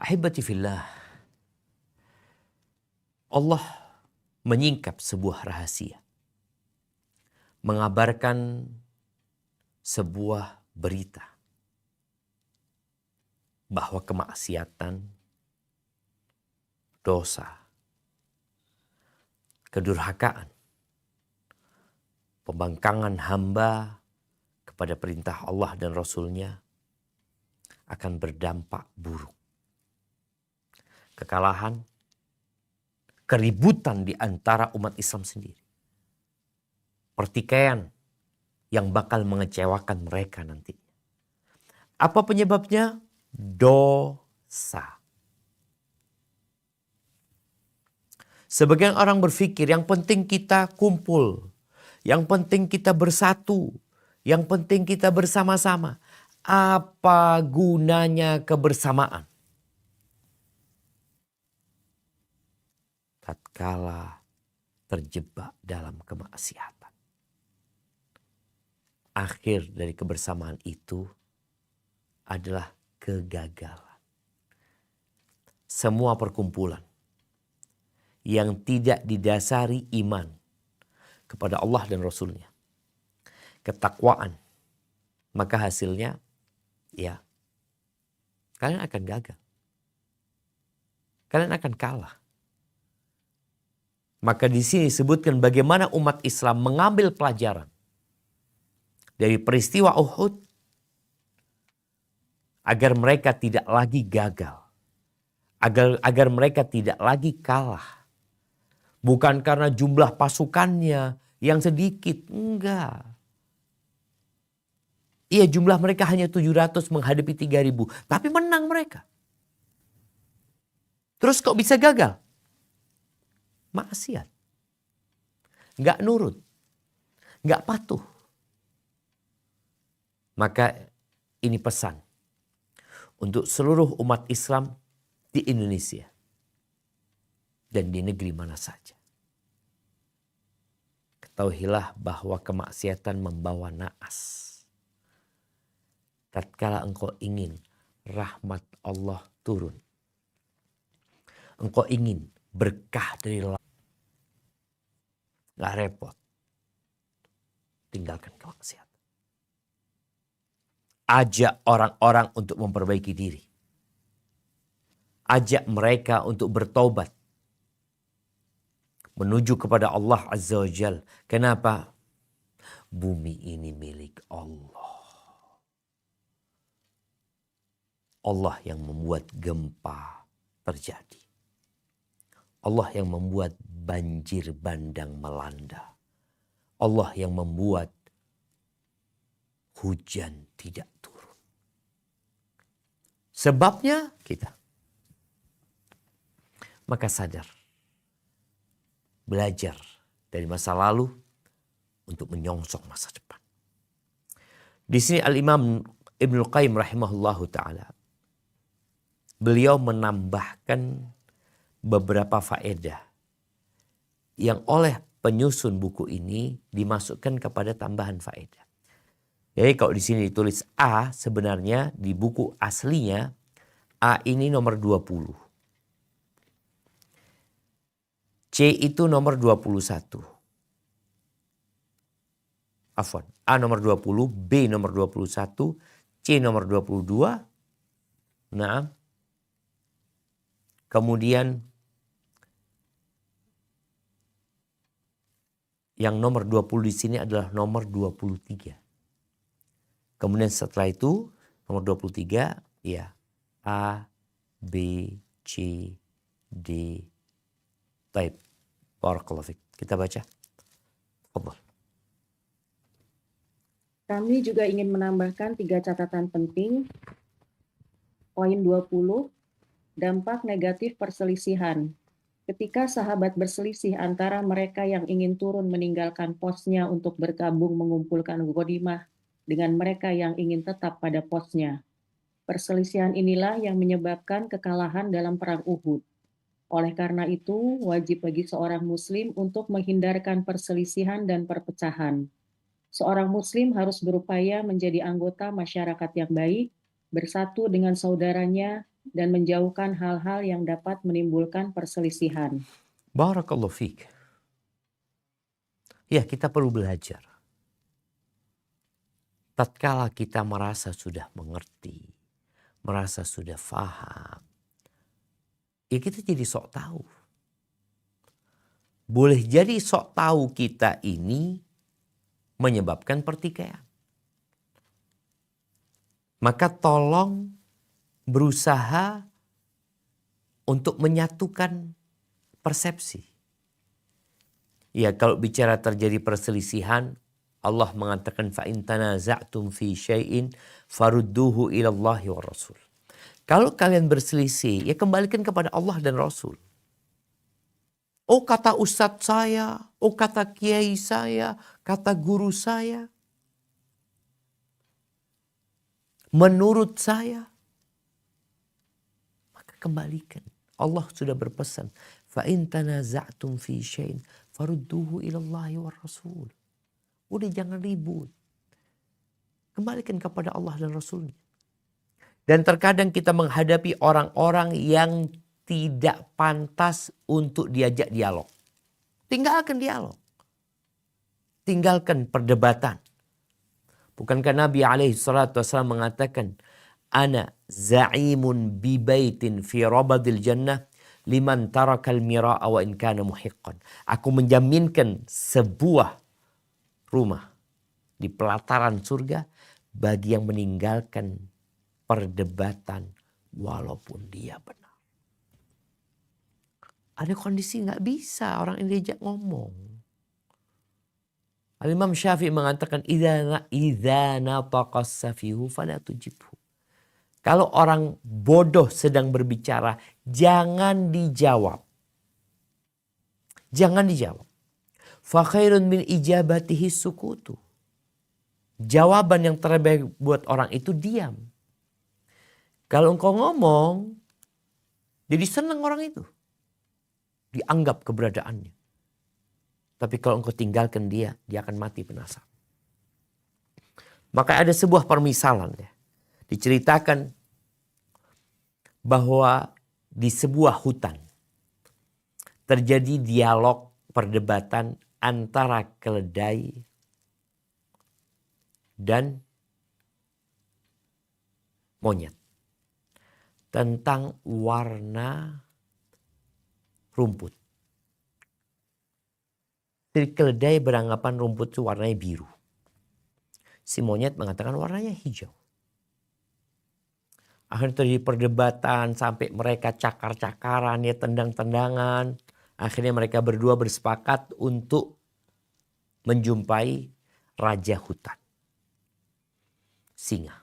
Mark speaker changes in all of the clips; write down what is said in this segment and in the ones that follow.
Speaker 1: Ahibati fillah, Allah menyingkap sebuah rahasia, mengabarkan sebuah berita bahwa kemaksiatan, dosa, kedurhakaan, pembangkangan hamba kepada perintah Allah dan Rasul-Nya akan berdampak buruk. Kekalahan, keributan di antara umat Islam sendiri. Pertikaian yang bakal mengecewakan mereka nanti. Apa penyebabnya? Dosa. Sebagian orang berpikir yang penting kita kumpul, yang penting kita bersatu, yang penting kita bersama-sama. Apa gunanya kebersamaan? Tatkala terjebak dalam kemaksiatan. Akhir dari kebersamaan itu adalah kegagalan. Semua perkumpulan yang tidak didasari iman kepada Allah dan Rasul-Nya, ketakwaan, maka hasilnya ya kalian akan gagal. Kalian akan kalah. Maka di sini disebutkan bagaimana umat Islam mengambil pelajaran dari peristiwa Uhud agar mereka tidak lagi gagal. Agar mereka tidak lagi kalah. Bukan karena jumlah pasukannya yang sedikit. Enggak. Iya, jumlah mereka hanya 700 menghadapi 3000. Tapi menang mereka. Terus kok bisa gagal? Maksiat. Enggak nurut. Enggak patuh. Maka ini pesan untuk seluruh umat Islam di Indonesia dan di negeri mana saja. Ketahuilah bahwa kemaksiatan membawa naas. Tatkala engkau ingin rahmat Allah turun, engkau ingin berkah dari Allah, gak repot, tinggalkan kemaksiatan. Ajak orang-orang untuk memperbaiki diri. Ajak mereka untuk bertobat. Menuju kepada Allah Azza wa Jal. Kenapa? Bumi ini milik Allah. Allah yang membuat gempa terjadi. Allah yang membuat banjir bandang melanda. Allah yang membuat hujan tidak turun. Sebabnya kita. Maka sadar. Belajar dari masa lalu untuk menyongsong masa depan. Di sini Al-Imam Ibnul Qayyim rahimahullahu ta'ala. Beliau menambahkan beberapa faedah yang oleh penyusun buku ini dimasukkan kepada tambahan faedah. Jadi kalau di sini ditulis A, sebenarnya di buku aslinya A ini nomor 20. C itu nomor 21. Afwan, A nomor 20, B nomor 21, C nomor 22. Nah, kemudian yang nomor 20 di sini adalah nomor 23. Kemudian setelah itu nomor 23 ya A, B, C, D. Baik. Barakallahu fiik. Kita baca. Fadhal.
Speaker 2: Kami juga ingin menambahkan 3 catatan penting. Poin 20, dampak negatif perselisihan. Ketika sahabat berselisih antara mereka yang ingin turun meninggalkan posnya untuk bergabung mengumpulkan ghanimah dengan mereka yang ingin tetap pada posnya. Perselisihan inilah yang menyebabkan kekalahan dalam perang Uhud. Oleh karena itu, wajib bagi seorang muslim untuk menghindarkan perselisihan dan perpecahan. Seorang muslim harus berupaya menjadi anggota masyarakat yang baik, bersatu dengan saudaranya, dan menjauhkan hal-hal yang dapat menimbulkan perselisihan.
Speaker 1: Barakallahu fiik. Ya, kita perlu belajar. Tatkala kita merasa sudah mengerti, merasa sudah faham, ya kita jadi sok tahu. Boleh jadi sok tahu kita ini menyebabkan pertikaian. Maka tolong berusaha untuk menyatukan persepsi. Ya, kalau bicara terjadi perselisihan, Allah mengatakan fa in tanaza'tum fi syai'in farudduhu ila Allahi wa Rasul. Kalau kalian berselisih, ya kembalikan kepada Allah dan Rasul. Oh, kata ustadz saya, oh kata kiai saya, kata guru saya. Menurut saya, maka kembalikan. Allah sudah berpesan, fa in tanaza'tum fi syai'in farudduhu ila Allahi wa Rasul. Udah jangan ribut. Kembalikan kepada Allah dan Rasulnya. Dan terkadang kita menghadapi orang-orang yang tidak pantas untuk diajak dialog. Tinggalkan dialog. Tinggalkan perdebatan. Bukankah Nabi SAW mengatakan, Ana za'imun bi baitin fi rabadil jannah liman tarakal mira'a wa in kana muhiqqan. Aku menjaminkan sebuah rumah di pelataran surga bagi yang meninggalkan perdebatan walaupun dia benar. Ada kondisi nggak bisa orang ini diajak ngomong. Al-Imam Syafi'i mengatakan idza nataqas safihu fala tujibhu. Kalau orang bodoh sedang berbicara, jangan dijawab. Jangan dijawab. Fa khairun min ijabatihi sukutu. Jawaban yang terbaik buat orang itu diam. Kalau engkau ngomong, jadi senang orang itu. Dianggap keberadaannya. Tapi kalau engkau tinggalkan dia akan mati penasaran. Maka ada sebuah permisalan ya. Diceritakan bahwa di sebuah hutan terjadi dialog perdebatan antara keledai dan monyet tentang warna rumput. Jadi keledai beranggapan rumput itu warnanya biru. Si monyet mengatakan warnanya hijau. Akhirnya terjadi perdebatan sampai mereka cakar-cakaran, ya tendang-tendangan. Akhirnya mereka berdua bersepakat untuk menjumpai raja hutan. Singa.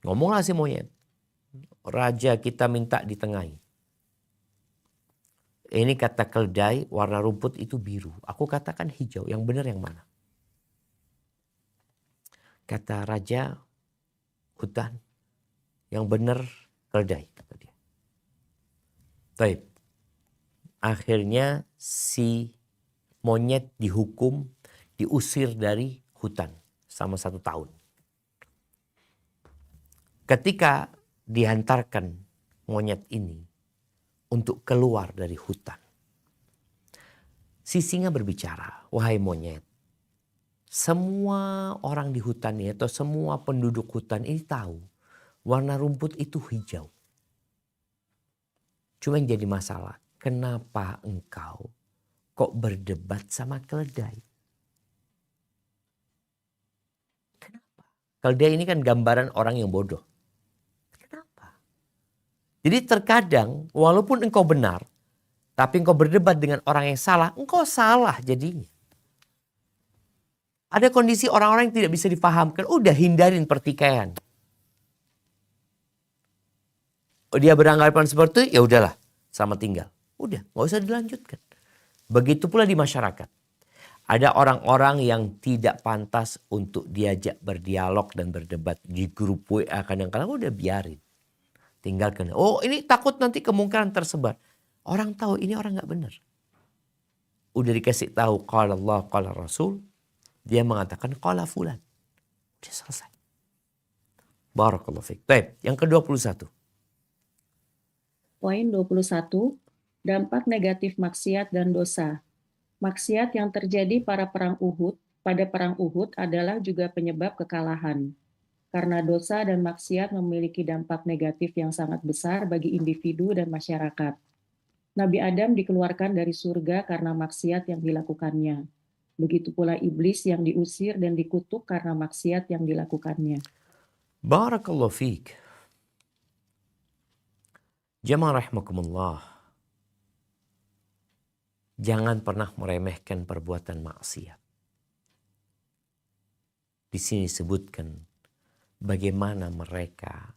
Speaker 1: Ngomonglah si monyet. Raja kita minta ditengahi. Ini kata keledai warna rumput itu biru. Aku katakan hijau. Yang benar yang mana? Kata raja hutan. Yang benar keledai. Kata dia. Baik. Akhirnya si monyet dihukum, diusir dari hutan selama 1 tahun. Ketika dihantarkan monyet ini untuk keluar dari hutan, si singa berbicara, wahai monyet, semua orang di hutan ini atau semua penduduk hutan ini tahu warna rumput itu hijau. Cuma yang jadi masalah, kenapa engkau kok berdebat sama keledai? Kenapa? Keledai ini kan gambaran orang yang bodoh. Kenapa? Jadi terkadang walaupun engkau benar, tapi engkau berdebat dengan orang yang salah, engkau salah jadinya. Ada kondisi orang-orang yang tidak bisa dipahamkan, udah hindarin pertikaian. Dia beranggapan seperti itu, ya udahlah, sama tinggal. Udah, nggak usah dilanjutkan. Begitu pula di masyarakat. Ada orang-orang yang tidak pantas untuk diajak berdialog dan berdebat di grup WA kadang-kadang udah biarin. Tinggalkan. Oh, ini takut nanti kemungkaran tersebar. Orang tahu ini orang nggak benar. Udah dikasih tahu qala Allah, qala Rasul, dia mengatakan qala fulan. Udah selesai. Barakallahu fiik. Baik, yang ke-21.
Speaker 2: Poin 21, dampak negatif maksiat dan dosa. Maksiat yang terjadi pada perang Uhud adalah juga penyebab kekalahan. Karena dosa dan maksiat memiliki dampak negatif yang sangat besar bagi individu dan masyarakat. Nabi Adam dikeluarkan dari surga karena maksiat yang dilakukannya. Begitu pula iblis yang diusir dan dikutuk karena maksiat yang dilakukannya.
Speaker 1: Barakallahu fiik. Jamaah rahimakumullah. Jangan pernah meremehkan perbuatan maksiat. Di sini disebutkan bagaimana mereka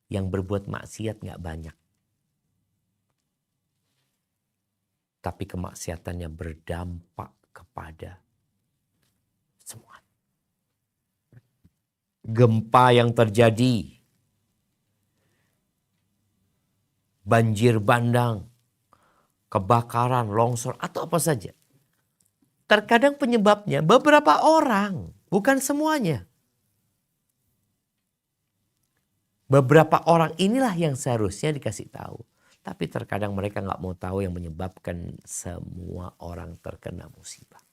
Speaker 1: yang berbuat maksiat gak banyak. Tapi kemaksiatannya berdampak kepada semua. Gempa yang terjadi, banjir bandang, kebakaran, longsor, atau apa saja. Terkadang penyebabnya beberapa orang, bukan semuanya. Beberapa orang inilah yang seharusnya dikasih tahu. Tapi terkadang mereka nggak mau tahu yang menyebabkan semua orang terkena musibah.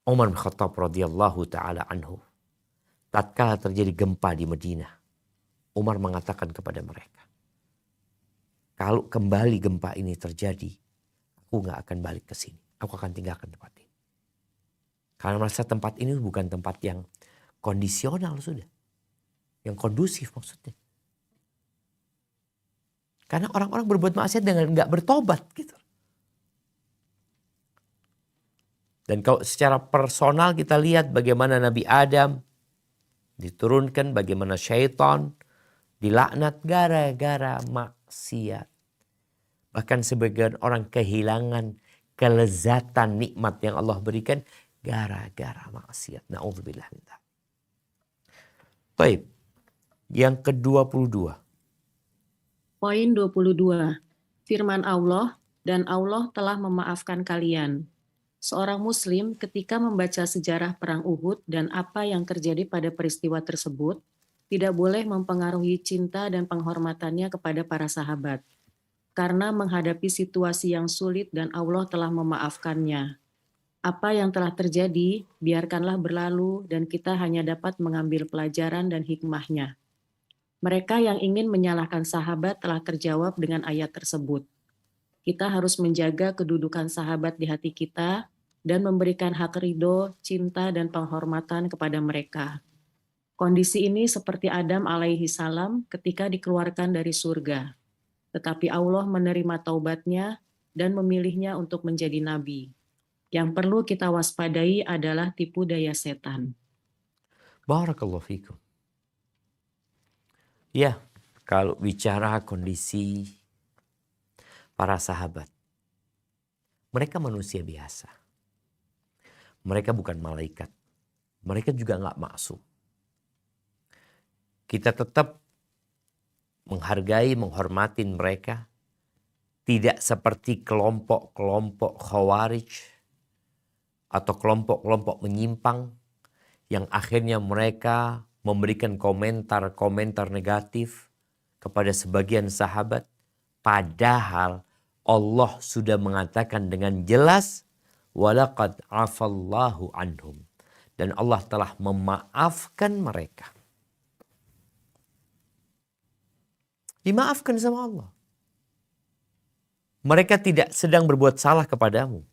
Speaker 1: Umar bin Khattab radhiyallahu ta'ala anhu. Tatkala terjadi gempa di Madinah, Umar mengatakan kepada mereka, kalau kembali gempa ini terjadi, aku nggak akan balik ke sini. Aku akan tinggalkan tempat ini. Karena merasa tempat ini bukan tempat yang kondisional sudah. Yang kondusif maksudnya. Karena orang-orang berbuat maksiat dengan nggak bertobat gitu. Dan kalau secara personal kita lihat bagaimana Nabi Adam diturunkan, bagaimana syaitan dilaknat gara-gara maksiat. Bahkan sebagian orang kehilangan kelezatan nikmat yang Allah berikan gara-gara maksiat. Na'udzubillah min dzalik. Baik. Yang ke-22.
Speaker 2: Poin 22. Firman Allah, dan Allah telah memaafkan kalian. Seorang muslim ketika membaca sejarah perang Uhud dan apa yang terjadi pada peristiwa tersebut, tidak boleh mempengaruhi cinta dan penghormatannya kepada para sahabat. Karena menghadapi situasi yang sulit dan Allah telah memaafkannya. Apa yang telah terjadi, biarkanlah berlalu dan kita hanya dapat mengambil pelajaran dan hikmahnya. Mereka yang ingin menyalahkan sahabat telah terjawab dengan ayat tersebut. Kita harus menjaga kedudukan sahabat di hati kita dan memberikan hak ridho, cinta, dan penghormatan kepada mereka. Kondisi ini seperti Adam alaihi salam ketika dikeluarkan dari surga. Tetapi Allah menerima taubatnya dan memilihnya untuk menjadi nabi. Yang perlu kita waspadai adalah tipu daya setan.
Speaker 1: Barakallahu fikum. Ya, kalau bicara kondisi para sahabat, mereka manusia biasa. Mereka bukan malaikat. Mereka juga nggak maksum. Kita tetap menghargai, menghormati mereka. Tidak seperti kelompok-kelompok khawarij atau kelompok-kelompok menyimpang yang akhirnya mereka memberikan komentar-komentar negatif kepada sebagian sahabat. Padahal Allah sudah mengatakan dengan jelas, walaqad afallahu anhum. Dan Allah telah memaafkan mereka. Dimaafkan sama Allah. Mereka tidak sedang berbuat salah kepadamu.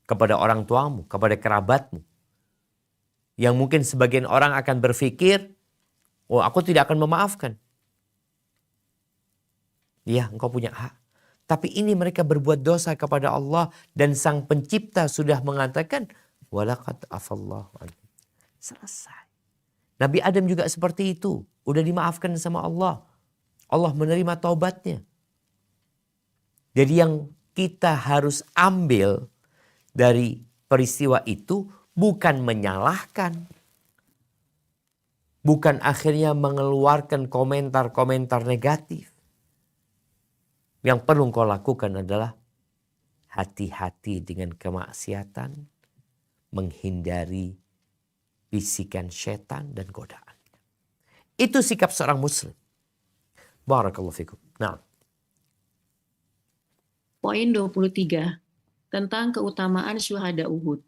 Speaker 1: Kepada orang tuamu, kepada kerabatmu. Yang mungkin sebagian orang akan berpikir, oh aku tidak akan memaafkan. Ya, engkau punya hak. Tapi ini mereka berbuat dosa kepada Allah dan Sang Pencipta sudah mengatakan, walaqad afallahu anhum. Selesai. Nabi Adam juga seperti itu. Udah dimaafkan sama Allah. Allah menerima taubatnya. Jadi yang kita harus ambil dari peristiwa itu bukan menyalahkan. Bukan akhirnya mengeluarkan komentar-komentar negatif. Yang perlu kau lakukan adalah hati-hati dengan kemaksiatan. Menghindari bisikan setan dan godaan. Itu sikap seorang muslim. Barakallahu fikum. Nah,
Speaker 2: Poin 23. Tentang keutamaan syuhada Uhud.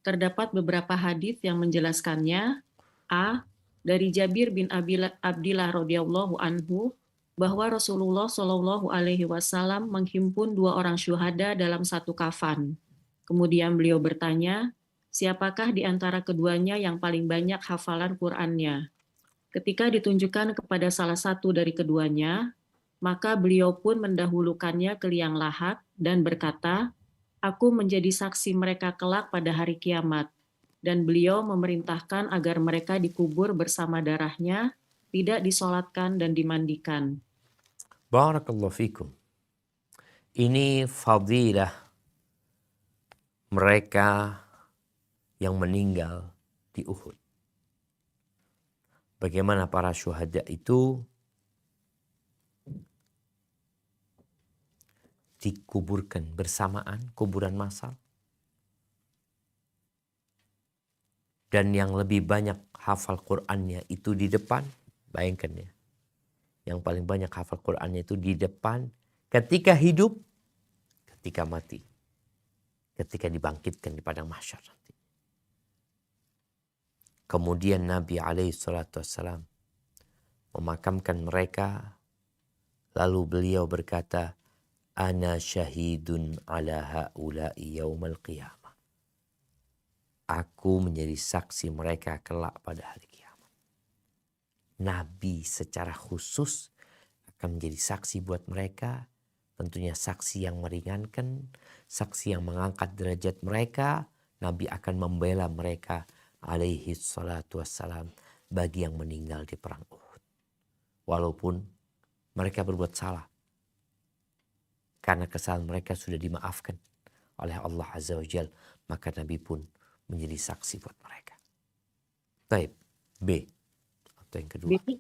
Speaker 2: Terdapat beberapa hadis yang menjelaskannya. A. Dari Jabir bin Abdillah radhiyallahu anhu bahwa Rasulullah Shallallahu alaihi wasallam menghimpun 2 orang syuhada dalam satu kafan. Kemudian beliau bertanya, siapakah di antara keduanya yang paling banyak hafalan Qur'annya? Ketika ditunjukkan kepada salah satu dari keduanya, maka beliau pun mendahulukannya ke liang lahat dan berkata, aku menjadi saksi mereka kelak pada hari kiamat. Dan beliau memerintahkan agar mereka dikubur bersama darahnya, tidak disolatkan dan dimandikan.
Speaker 1: barakallahu fikum. Ini fadilah mereka yang meninggal di Uhud. Bagaimana para syuhada itu dikuburkan bersamaan, kuburan massal. Dan yang lebih banyak hafal Qur'annya itu di depan. Bayangkan ya. Yang paling banyak hafal Qur'annya itu di depan. Ketika hidup, ketika mati. Ketika dibangkitkan di padang mahsyar nanti. Kemudian Nabi SAW memakamkan mereka. Lalu beliau berkata, Ana syahidun ala ha'ula'i yaumal qiyamah. Aku menjadi saksi mereka kelak pada hari kiamat. Nabi secara khusus akan menjadi saksi buat mereka. Tentunya saksi yang meringankan, saksi yang mengangkat derajat mereka. Nabi akan membela mereka alaihi salatu wassalam bagi yang meninggal di perang Uhud. Walaupun mereka berbuat salah. Karena kesalahan mereka sudah dimaafkan oleh Allah Azza wa Jalla. Maka Nabi pun menjadi saksi buat mereka. Baik, B. Atau yang kedua.
Speaker 2: B.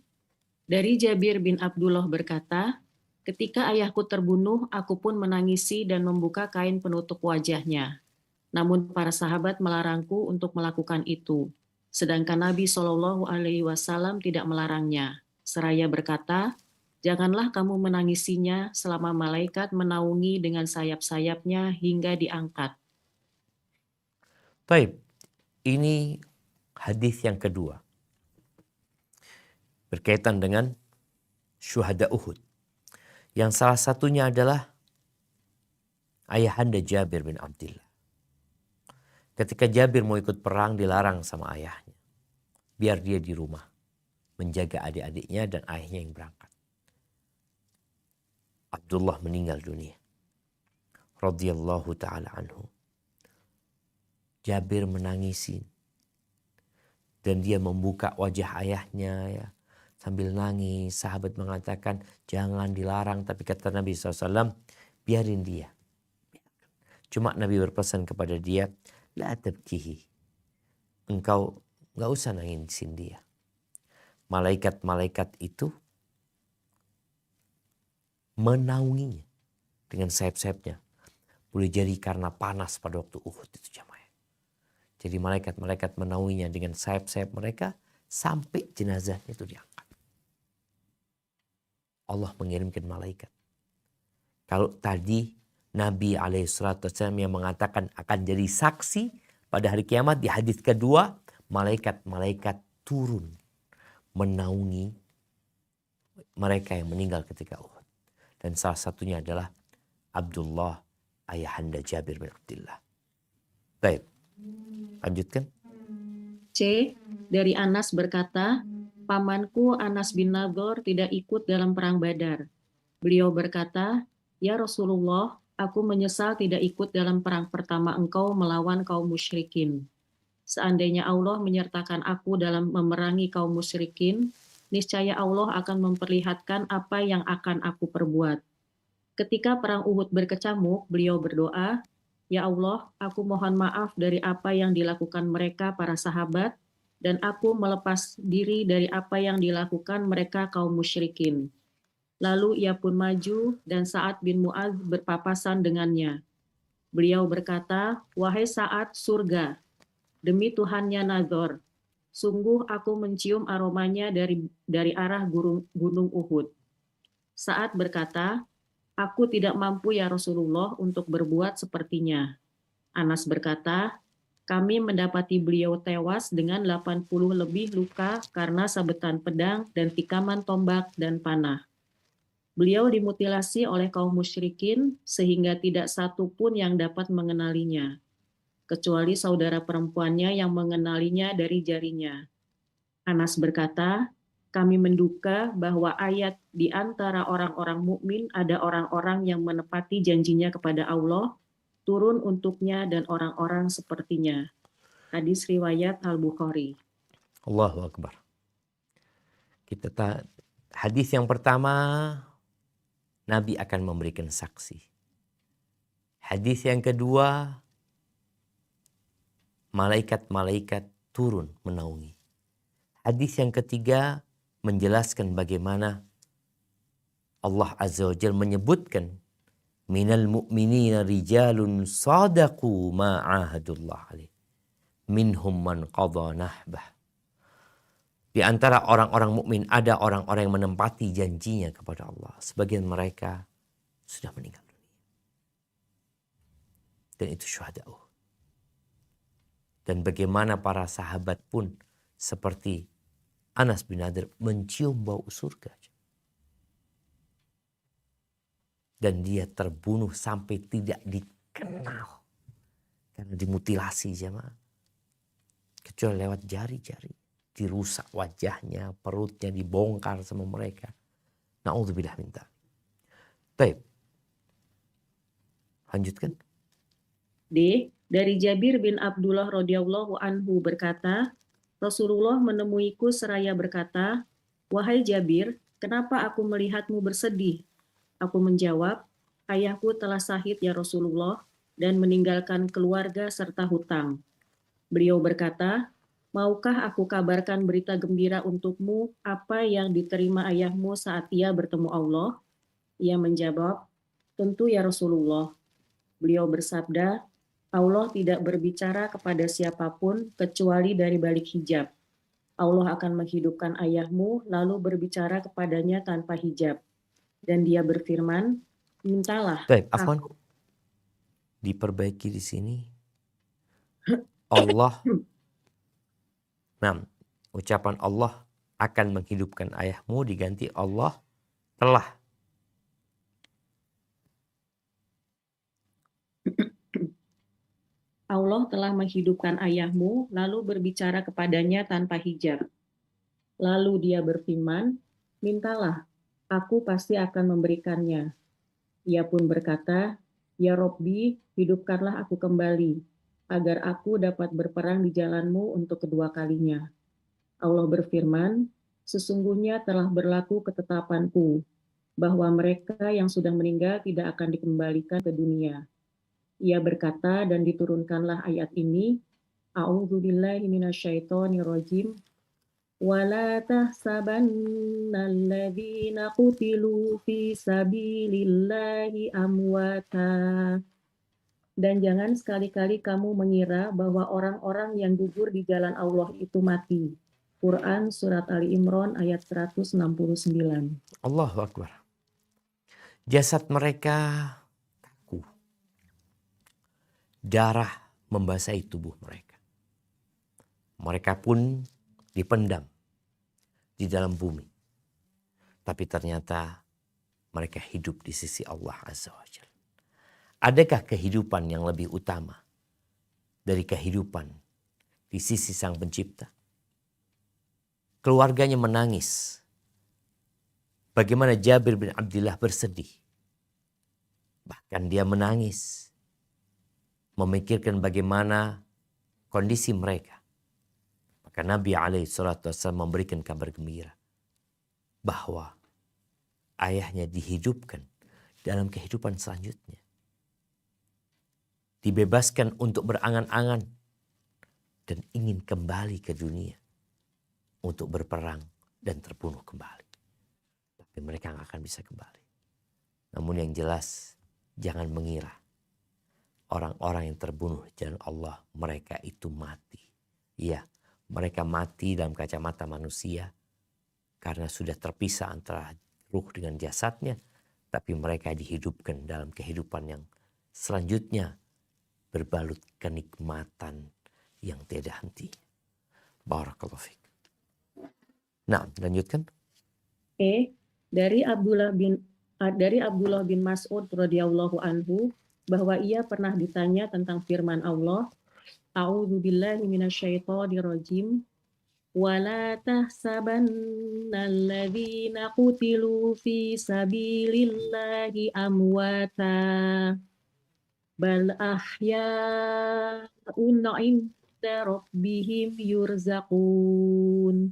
Speaker 2: Dari Jabir bin Abdullah berkata, ketika ayahku terbunuh, aku pun menangisi dan membuka kain penutup wajahnya. Namun para sahabat melarangku untuk melakukan itu. Sedangkan Nabi Shallallahu alaihi wasallam tidak melarangnya. Seraya berkata, janganlah kamu menangisinya selama malaikat menaungi dengan sayap-sayapnya hingga diangkat.
Speaker 1: Baik, ini hadis yang kedua. Berkaitan dengan syuhada Uhud. Yang salah satunya adalah ayahanda Jabir bin Abdillah. Ketika Jabir mau ikut perang dilarang sama ayahnya. Biar dia di rumah. Menjaga adik-adiknya dan ayahnya yang berangkat. Abdullah meninggal dunia. Radhiyallahu ta'ala anhu. Jabir menangisi. Dan dia membuka wajah ayahnya ya. Sambil nangis. Sahabat mengatakan jangan dilarang. Tapi kata Nabi SAW biarin dia. Cuma Nabi berpesan kepada dia. La tabkihi. Engkau gak usah nangisin dia. Malaikat-malaikat itu menaunginya. Dengan sayap-sayapnya. Boleh jadi karena panas pada waktu Uhud itu jamaah. Jadi malaikat-malaikat menaunginya dengan sayap-sayap mereka sampai jenazahnya itu diangkat. Allah mengirimkan malaikat. Kalau tadi Nabi SAW yang mengatakan akan jadi saksi pada hari kiamat, di hadis kedua malaikat-malaikat turun menaungi mereka yang meninggal ketika Uhud. Dan salah satunya adalah Abdullah ayahanda Jabir bin Abdillah. Baik. Lanjutkan.
Speaker 2: C. Dari Anas berkata, pamanku Anas bin Nadhr tidak ikut dalam perang Badar. Beliau berkata, ya Rasulullah, aku menyesal tidak ikut dalam perang pertama engkau melawan kaum musyrikin. Seandainya Allah menyertakan aku dalam memerangi kaum musyrikin, niscaya Allah akan memperlihatkan apa yang akan aku perbuat. Ketika perang Uhud berkecamuk, beliau berdoa, ya Allah, aku mohon maaf dari apa yang dilakukan mereka para sahabat, dan aku melepas diri dari apa yang dilakukan mereka kaum musyrikin. Lalu ia pun maju dan Sa'ad bin Mu'adz berpapasan dengannya. Beliau berkata, wahai Sa'ad, surga, demi Tuhannya Nadhr, sungguh aku mencium aromanya dari arah gunung Uhud. Sa'ad berkata, "Aku tidak mampu ya Rasulullah untuk berbuat sepertinya." Anas berkata, "Kami mendapati beliau tewas dengan 80 lebih luka karena sabetan pedang dan tikaman tombak dan panah. Beliau dimutilasi oleh kaum musyrikin sehingga tidak satu pun yang dapat mengenalinya, kecuali saudara perempuannya yang mengenalinya dari jarinya." Anas berkata, "Kami menduga bahwa ayat di antara orang-orang mukmin ada orang-orang yang menepati janjinya kepada Allah, turun untuknya dan orang-orang sepertinya." Hadis riwayat Al-Bukhari.
Speaker 1: Allahu Akbar. Hadis yang pertama, Nabi akan memberikan saksi. Hadis yang kedua, malaikat-malaikat turun menaungi. Hadis yang ketiga menjelaskan bagaimana Allah Azza wa Jalla menyebutkan minal mu'minina rijalun sadaqu ma ahadullah alaih minhum man qadha nahbah. Di antara orang-orang mukmin ada orang-orang yang menempati janjinya kepada Allah. Sebagian mereka sudah meninggal dunia. Dan itu syuhada. Dan bagaimana para sahabat pun seperti Anas bin Nadir mencium bau surga. Dan dia terbunuh sampai tidak dikenal. Karena dimutilasi jemaah. Kecuali lewat jari-jari. Dirusak wajahnya, perutnya dibongkar sama mereka. Na'udzubillah min dzalik. Baik. Lanjutkan.
Speaker 2: D. Dari Jabir bin Abdullah radhiyallahu anhu berkata, Rasulullah menemuiku seraya berkata, "Wahai Jabir, kenapa aku melihatmu bersedih?" Aku menjawab, "Ayahku telah syahid ya Rasulullah dan meninggalkan keluarga serta hutang." Beliau berkata, "Maukah aku kabarkan berita gembira untukmu apa yang diterima ayahmu saat ia bertemu Allah?" Ia menjawab, "Tentu ya Rasulullah." Beliau bersabda, "Allah tidak berbicara kepada siapapun kecuali dari balik hijab. Allah akan menghidupkan ayahmu lalu berbicara kepadanya tanpa hijab. Dan dia berfirman, mintalah
Speaker 1: Baik, afwan.
Speaker 2: aku."
Speaker 1: Diperbaiki di sini. Allah. Nah, ucapan Allah akan menghidupkan ayahmu diganti Allah telah.
Speaker 2: Allah telah menghidupkan ayahmu lalu berbicara kepadanya tanpa hijab. Lalu dia berfirman, mintalah, aku pasti akan memberikannya. Ia pun berkata, "Ya Robbi, hidupkanlah aku kembali, agar aku dapat berperang di jalanmu untuk kedua kalinya." Allah berfirman, "Sesungguhnya telah berlaku ketetapanku, bahwa mereka yang sudah meninggal tidak akan dikembalikan ke dunia." Ia berkata dan diturunkanlah ayat ini, A'udzubillahi minasyaitonirrajim. وَلَا تَحْسَبَنَّ الَّذِينَ قُتِلُوا فِي سَبِيلِ اللَّهِ أَمْوَاتًا. Dan jangan sekali-kali kamu mengira bahwa orang-orang yang gugur di jalan Allah itu mati. Quran Surat Ali Imran ayat 169.
Speaker 1: Allahu Akbar. Jasad mereka kaku. Darah membasahi tubuh mereka. Mereka pun dipendam di dalam bumi. Tapi ternyata mereka hidup di sisi Allah Azza wa Jalla. Adakah kehidupan yang lebih utama dari kehidupan di sisi Sang Pencipta? Keluarganya menangis. Bagaimana Jabir bin Abdullah bersedih. Bahkan dia menangis. Memikirkan bagaimana kondisi mereka. Maka Nabi SAW memberikan kabar gembira. Bahwa ayahnya dihidupkan dalam kehidupan selanjutnya. Dibebaskan untuk berangan-angan. Dan ingin kembali ke dunia. Untuk berperang dan terbunuh kembali. Tapi mereka nggak akan bisa kembali. Namun yang jelas, jangan mengira orang-orang yang terbunuh di jalan Allah, mereka itu mati. Iya, mereka mati dalam kacamata manusia karena sudah terpisah antara ruh dengan jasadnya, tapi mereka dihidupkan dalam kehidupan yang selanjutnya berbalut kenikmatan yang tiada henti. Barakallahu fiik. Nah, lanjutkan.
Speaker 2: Dari Abdullah bin Mas'ud radhiyallahu anhu bahwa ia pernah ditanya tentang firman Allah, A'udzubillahi minasyaitonirrajim. Wala tahsabannalladzina qutilu fi sabilillahi amwata bal ahya'un 'inda rabbihim yurzaqun.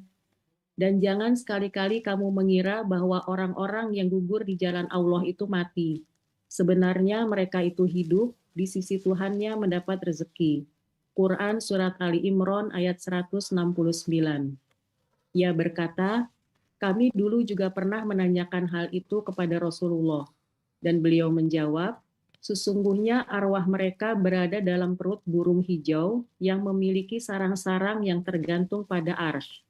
Speaker 2: Dan jangan sekali-kali kamu mengira bahwa orang-orang yang gugur di jalan Allah itu mati. Sebenarnya mereka itu hidup, di sisi Tuhannya mendapat rezeki. Quran Surat Ali Imran ayat 169. Ia berkata, kami dulu juga pernah menanyakan hal itu kepada Rasulullah. Dan beliau menjawab, sesungguhnya arwah mereka berada dalam perut burung hijau yang memiliki sarang-sarang yang tergantung pada arsy.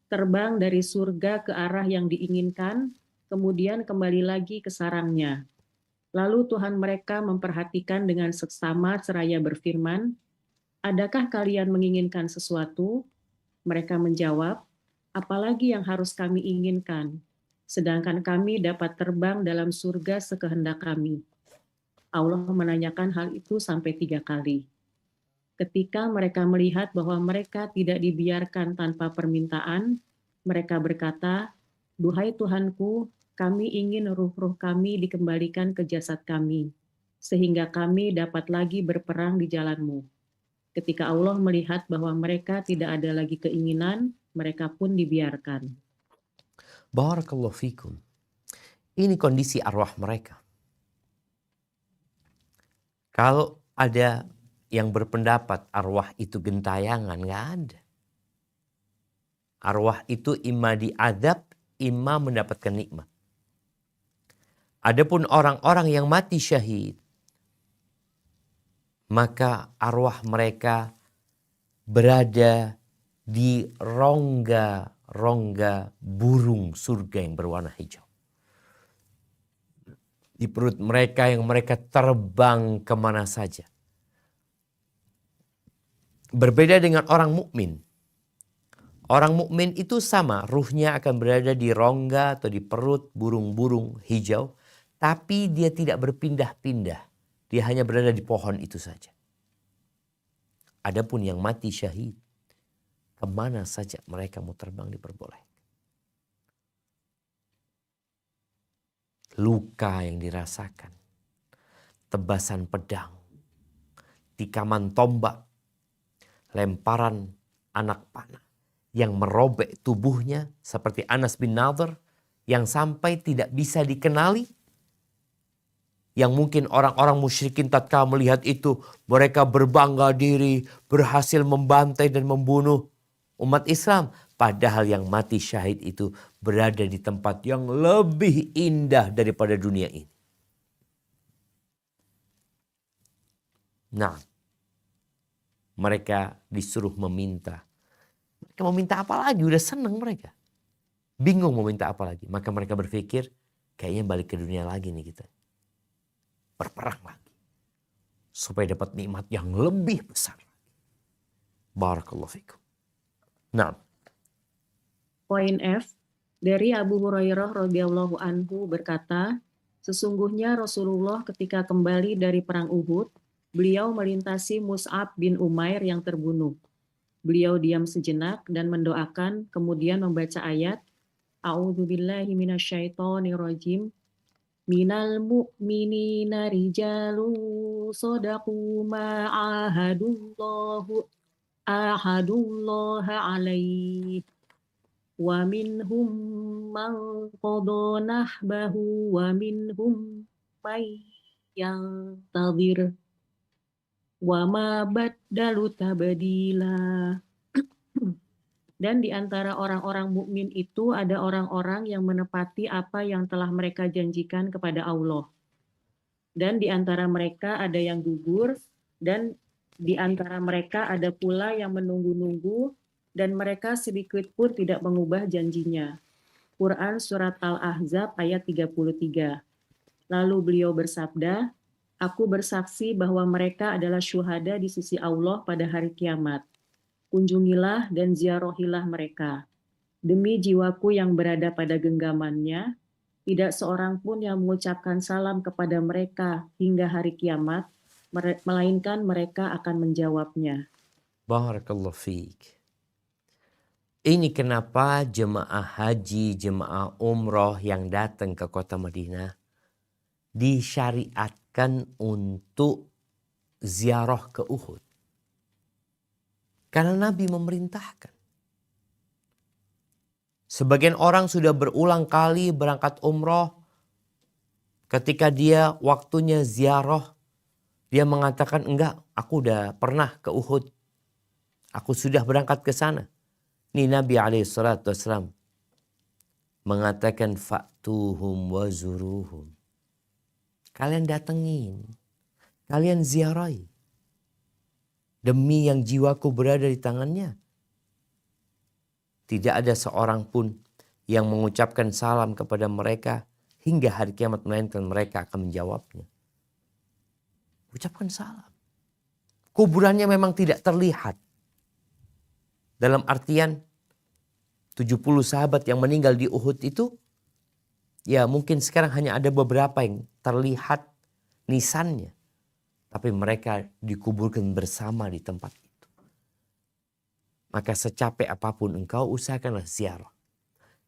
Speaker 2: Terbang dari surga ke arah yang diinginkan, kemudian kembali lagi ke sarangnya. Lalu Tuhan mereka memperhatikan dengan seksama seraya berfirman, adakah kalian menginginkan sesuatu? Mereka menjawab, apalagi yang harus kami inginkan, sedangkan kami dapat terbang dalam surga sekehendak kami. Allah menanyakan hal itu sampai 3 kali. Ketika mereka melihat bahwa mereka tidak dibiarkan tanpa permintaan, mereka berkata, duhai Tuhanku, kami ingin ruh-ruh kami dikembalikan ke jasad kami, sehingga kami dapat lagi berperang di jalan-Mu. Ketika Allah melihat bahwa mereka tidak ada lagi keinginan, mereka pun dibiarkan.
Speaker 1: Barakallahu fikum. Ini kondisi arwah mereka. Kalau ada yang berpendapat arwah itu gentayangan, nggak ada. Arwah itu imma diadab, imma mendapatkan nikmat. Adapun orang-orang yang mati syahid, maka arwah mereka berada di rongga-rongga burung surga yang berwarna hijau. Di perut mereka yang mereka terbang kemana saja. Berbeda dengan orang mukmin. Orang mukmin itu sama, ruhnya akan berada di rongga atau di perut burung-burung hijau, tapi dia tidak berpindah-pindah. Dia hanya berada di pohon itu saja. Adapun yang mati syahid, kemana saja mereka mau terbang diperbolehkan. Luka yang dirasakan, tebasan pedang, tikaman tombak, lemparan anak panah yang merobek tubuhnya seperti Anas bin Nadhr yang sampai tidak bisa dikenali. Yang mungkin orang-orang musyrikin tatkala melihat itu mereka berbangga diri, berhasil membantai dan membunuh umat Islam. Padahal yang mati syahid itu berada di tempat yang lebih indah daripada dunia ini. Nah, mereka disuruh meminta. Mereka mau minta apa lagi? Udah seneng mereka. Bingung mau minta apa lagi. Maka mereka berpikir, kayaknya balik ke dunia lagi nih kita. Berperang lagi. Supaya dapat nikmat yang lebih besar. Barakallahu fikum. Nah.
Speaker 2: Poin F, dari Abu Hurairah radhiyallahu anhu berkata, sesungguhnya Rasulullah ketika kembali dari perang Uhud, beliau melintasi Mus'ab bin Umair yang terbunuh. Beliau diam sejenak dan mendoakan, kemudian membaca ayat, A'udzubillahi minasyaitonirrajim, minal mu'minina rijalu sadaqu ahadullaha alaih. Wa minhum man qada nahbahu wa minhum may yantadhir wa ma baddalu tabdila. Dan di antara orang-orang mukmin itu ada orang-orang yang menepati apa yang telah mereka janjikan kepada Allah. Dan di antara mereka ada yang gugur, dan di antara mereka ada pula yang menunggu-nunggu, dan mereka sedikit pun tidak mengubah janjinya. Quran Surat Al-Ahzab ayat 33. Lalu beliau bersabda, aku bersaksi bahwa mereka adalah syuhada di sisi Allah pada hari kiamat. Kunjungilah dan ziarahilah mereka. Demi jiwaku yang berada pada genggamannya, tidak seorang pun yang mengucapkan salam kepada mereka hingga hari kiamat, melainkan mereka akan menjawabnya.
Speaker 1: Barakallahu fiik. Ini kenapa jemaah haji, jemaah umroh yang datang ke kota Madinah disyariatkan untuk ziarah ke Uhud. Karena Nabi memerintahkan. Sebagian orang sudah berulang kali berangkat umroh. Ketika dia waktunya ziarah, dia mengatakan enggak, aku udah pernah ke Uhud. Aku sudah berangkat ke sana. Ini Nabi SAW mengatakan fa'tuhum wa zuruhum. Kalian datengin, kalian ziarahi. Demi yang jiwaku berada di tangannya. Tidak ada seorang pun yang mengucapkan salam kepada mereka hingga hari kiamat, melainkan mereka akan menjawabnya. Ucapkan salam. Kuburannya memang tidak terlihat. Dalam artian 70 sahabat yang meninggal di Uhud itu, ya mungkin sekarang hanya ada beberapa yang terlihat nisannya. Tapi mereka dikuburkan bersama di tempat itu. Maka secapek apapun engkau, usahakanlah ziarah.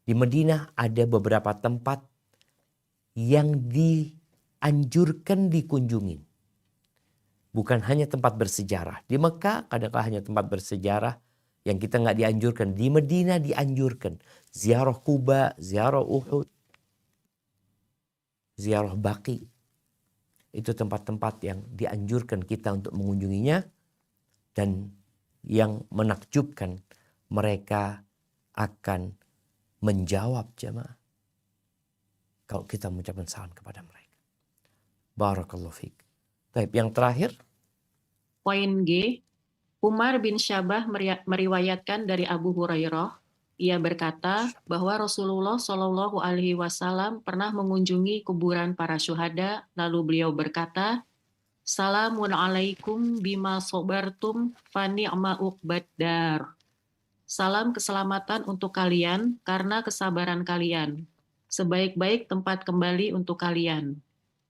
Speaker 1: Di Madinah ada beberapa tempat yang dianjurkan dikunjungin. Bukan hanya tempat bersejarah. Di Mekah kadang-kadang hanya tempat bersejarah yang kita nggak dianjurkan. Di Madinah dianjurkan. Ziarah Quba, ziarah Uhud, ziarah Baqi. Itu tempat-tempat yang dianjurkan kita untuk mengunjunginya. Dan yang menakjubkan, mereka akan menjawab jemaah kalau kita mengucapkan salam kepada mereka. Barakallahu fiik. Baik, yang terakhir.
Speaker 2: Poin G, Umar bin Syabah meriwayatkan dari Abu Hurairah, ia berkata bahwa Rasulullah Shallallahu Alaihi Wasallam pernah mengunjungi kuburan para syuhada, lalu beliau berkata, Salamun alaikum bima sobartum fani'ma uqbaddar. Salam keselamatan untuk kalian karena kesabaran kalian. Sebaik-baik tempat kembali untuk kalian.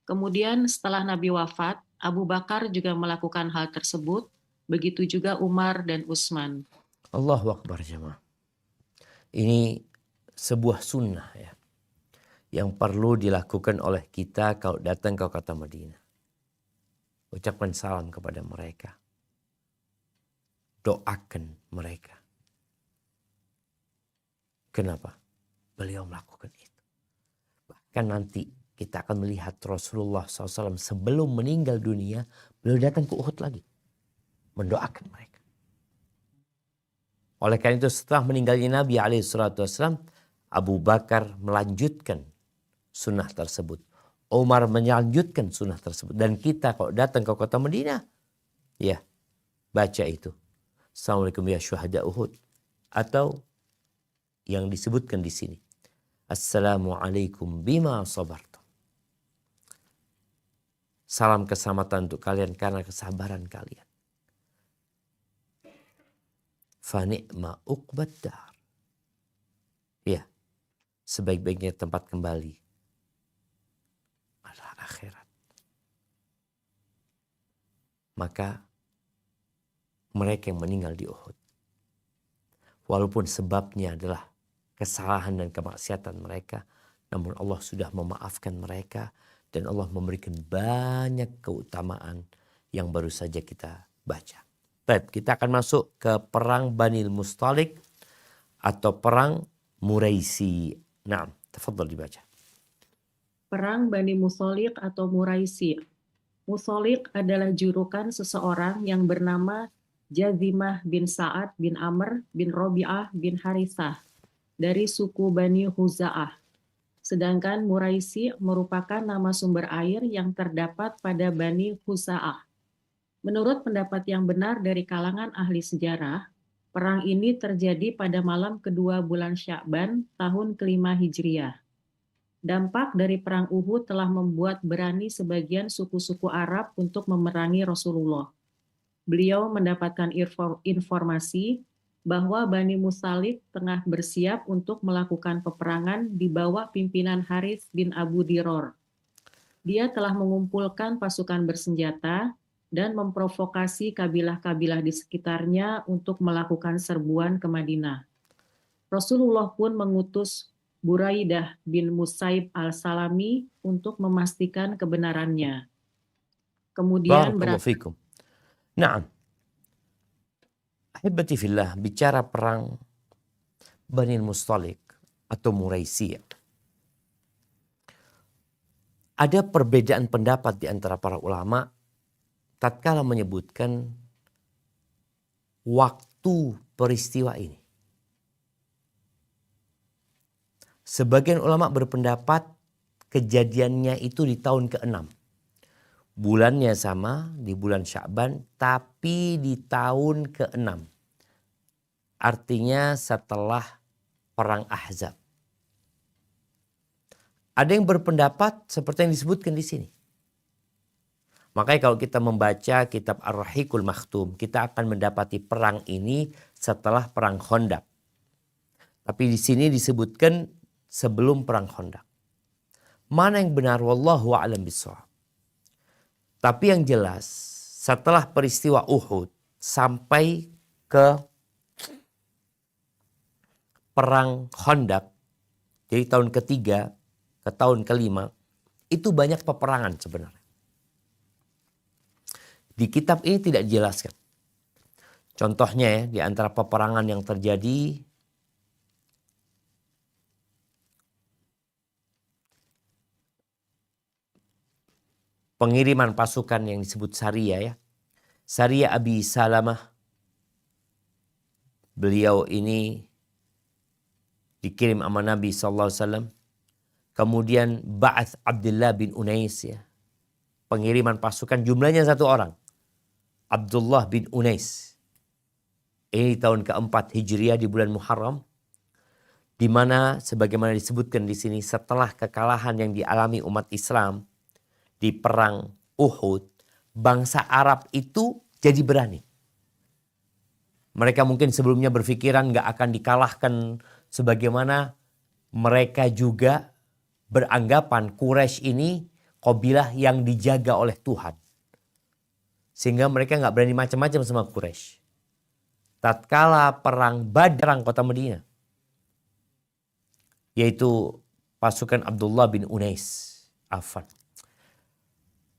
Speaker 2: Kemudian setelah Nabi wafat, Abu Bakar juga melakukan hal tersebut, begitu juga Umar dan Utsman.
Speaker 1: Allahu Akbar jemaah. Ini sebuah sunnah ya, yang perlu dilakukan oleh kita kalau datang ke kota Madinah. Ucapkan salam kepada mereka. Doakan mereka. Kenapa? Beliau melakukan itu. Bahkan nanti kita akan melihat Rasulullah SAW sebelum meninggal dunia, beliau datang ke Uhud lagi. Mendoakan mereka. Oleh karena itu setelah meninggalnya Nabi SAW, Abu Bakar melanjutkan sunnah tersebut. Umar melanjutkan sunnah tersebut. Dan kita kalau datang ke kota Madinah, ya baca itu. Assalamualaikum ya syuhada Uhud. Atau yang disebutkan di sini. Assalamualaikum bima sabartum. Salam keselamatan untuk kalian karena kesabaran kalian. Fani'ma uqbaddar. Ya, sebaik-baiknya tempat kembali adalah akhirat. Maka mereka yang meninggal di Uhud, walaupun sebabnya adalah kesalahan dan kemaksiatan mereka, namun Allah sudah memaafkan mereka dan Allah memberikan banyak keutamaan yang baru saja kita baca. Baik, kita akan masuk ke perang Banil Mustalik atau perang Muraisi. Nah, tafadhal dibaca.
Speaker 2: Perang Bani Mustalik atau Muraisi. Mustalik adalah julukan seseorang yang bernama Jazimah bin Sa'ad bin Amr bin Robi'ah bin Harithah dari suku Bani Huza'ah. Sedangkan Muraisi merupakan nama sumber air yang terdapat pada Bani Huza'ah. Menurut pendapat yang benar dari kalangan ahli sejarah, Perang ini terjadi pada malam kedua bulan Sya'ban tahun kelima Hijriah. Dampak dari perang Uhud telah membuat berani sebagian suku-suku Arab untuk memerangi Rasulullah. Beliau mendapatkan informasi bahwa Bani Muthalib tengah bersiap untuk melakukan peperangan di bawah pimpinan Harits bin Abu Diror. Dia telah mengumpulkan pasukan bersenjata dan memprovokasi kabilah-kabilah di sekitarnya untuk melakukan serbuan ke Madinah. Rasulullah pun mengutus Buraidah bin Musaib al-Salami untuk memastikan kebenarannya. Kemudian
Speaker 1: Barakallahu fikum. Naam. Ahibati fillah, bicara perang Bani Mustalik atau Muraisiyah. Ada perbedaan pendapat di antara para ulama tatkala menyebutkan waktu peristiwa ini. Sebagian ulama berpendapat kejadiannya itu di tahun ke-6. Bulannya sama, di bulan Sya'ban, tapi di tahun ke-6. Artinya setelah perang Ahzab. Ada yang berpendapat seperti yang disebutkan di sini. Makanya kalau kita membaca kitab Ar-Rahiqul Makhtum, kita akan mendapati perang ini setelah perang Khandaq. Tapi di sini disebutkan sebelum perang Khandaq. Mana yang benar? Wallahu a'lam bishawab. Tapi yang jelas setelah peristiwa Uhud sampai ke perang Khandaq, jadi tahun ketiga ke tahun kelima, itu banyak peperangan sebenarnya. Di kitab ini tidak dijelaskan. Contohnya ya, di antara peperangan yang terjadi pengiriman pasukan yang disebut Sariyah ya. Sariyah Abi Salamah. Beliau ini dikirim sama Nabi SAW. Kemudian Ba'ath Abdullah bin Unais ya. Pengiriman pasukan jumlahnya 1 orang. Abdullah bin Unais. Ini tahun keempat Hijriah di bulan Muharram. Di mana sebagaimana disebutkan di sini setelah kekalahan yang dialami umat Islam di perang Uhud, bangsa Arab itu jadi berani. Mereka mungkin sebelumnya berpikiran gak akan dikalahkan sebagaimana mereka juga beranggapan Quraisy ini kabilah yang dijaga oleh Tuhan. Sehingga mereka gak berani macam-macam sama Quraisy. Tatkala perang Badar kota Madinah, yaitu pasukan Abdullah bin Unais,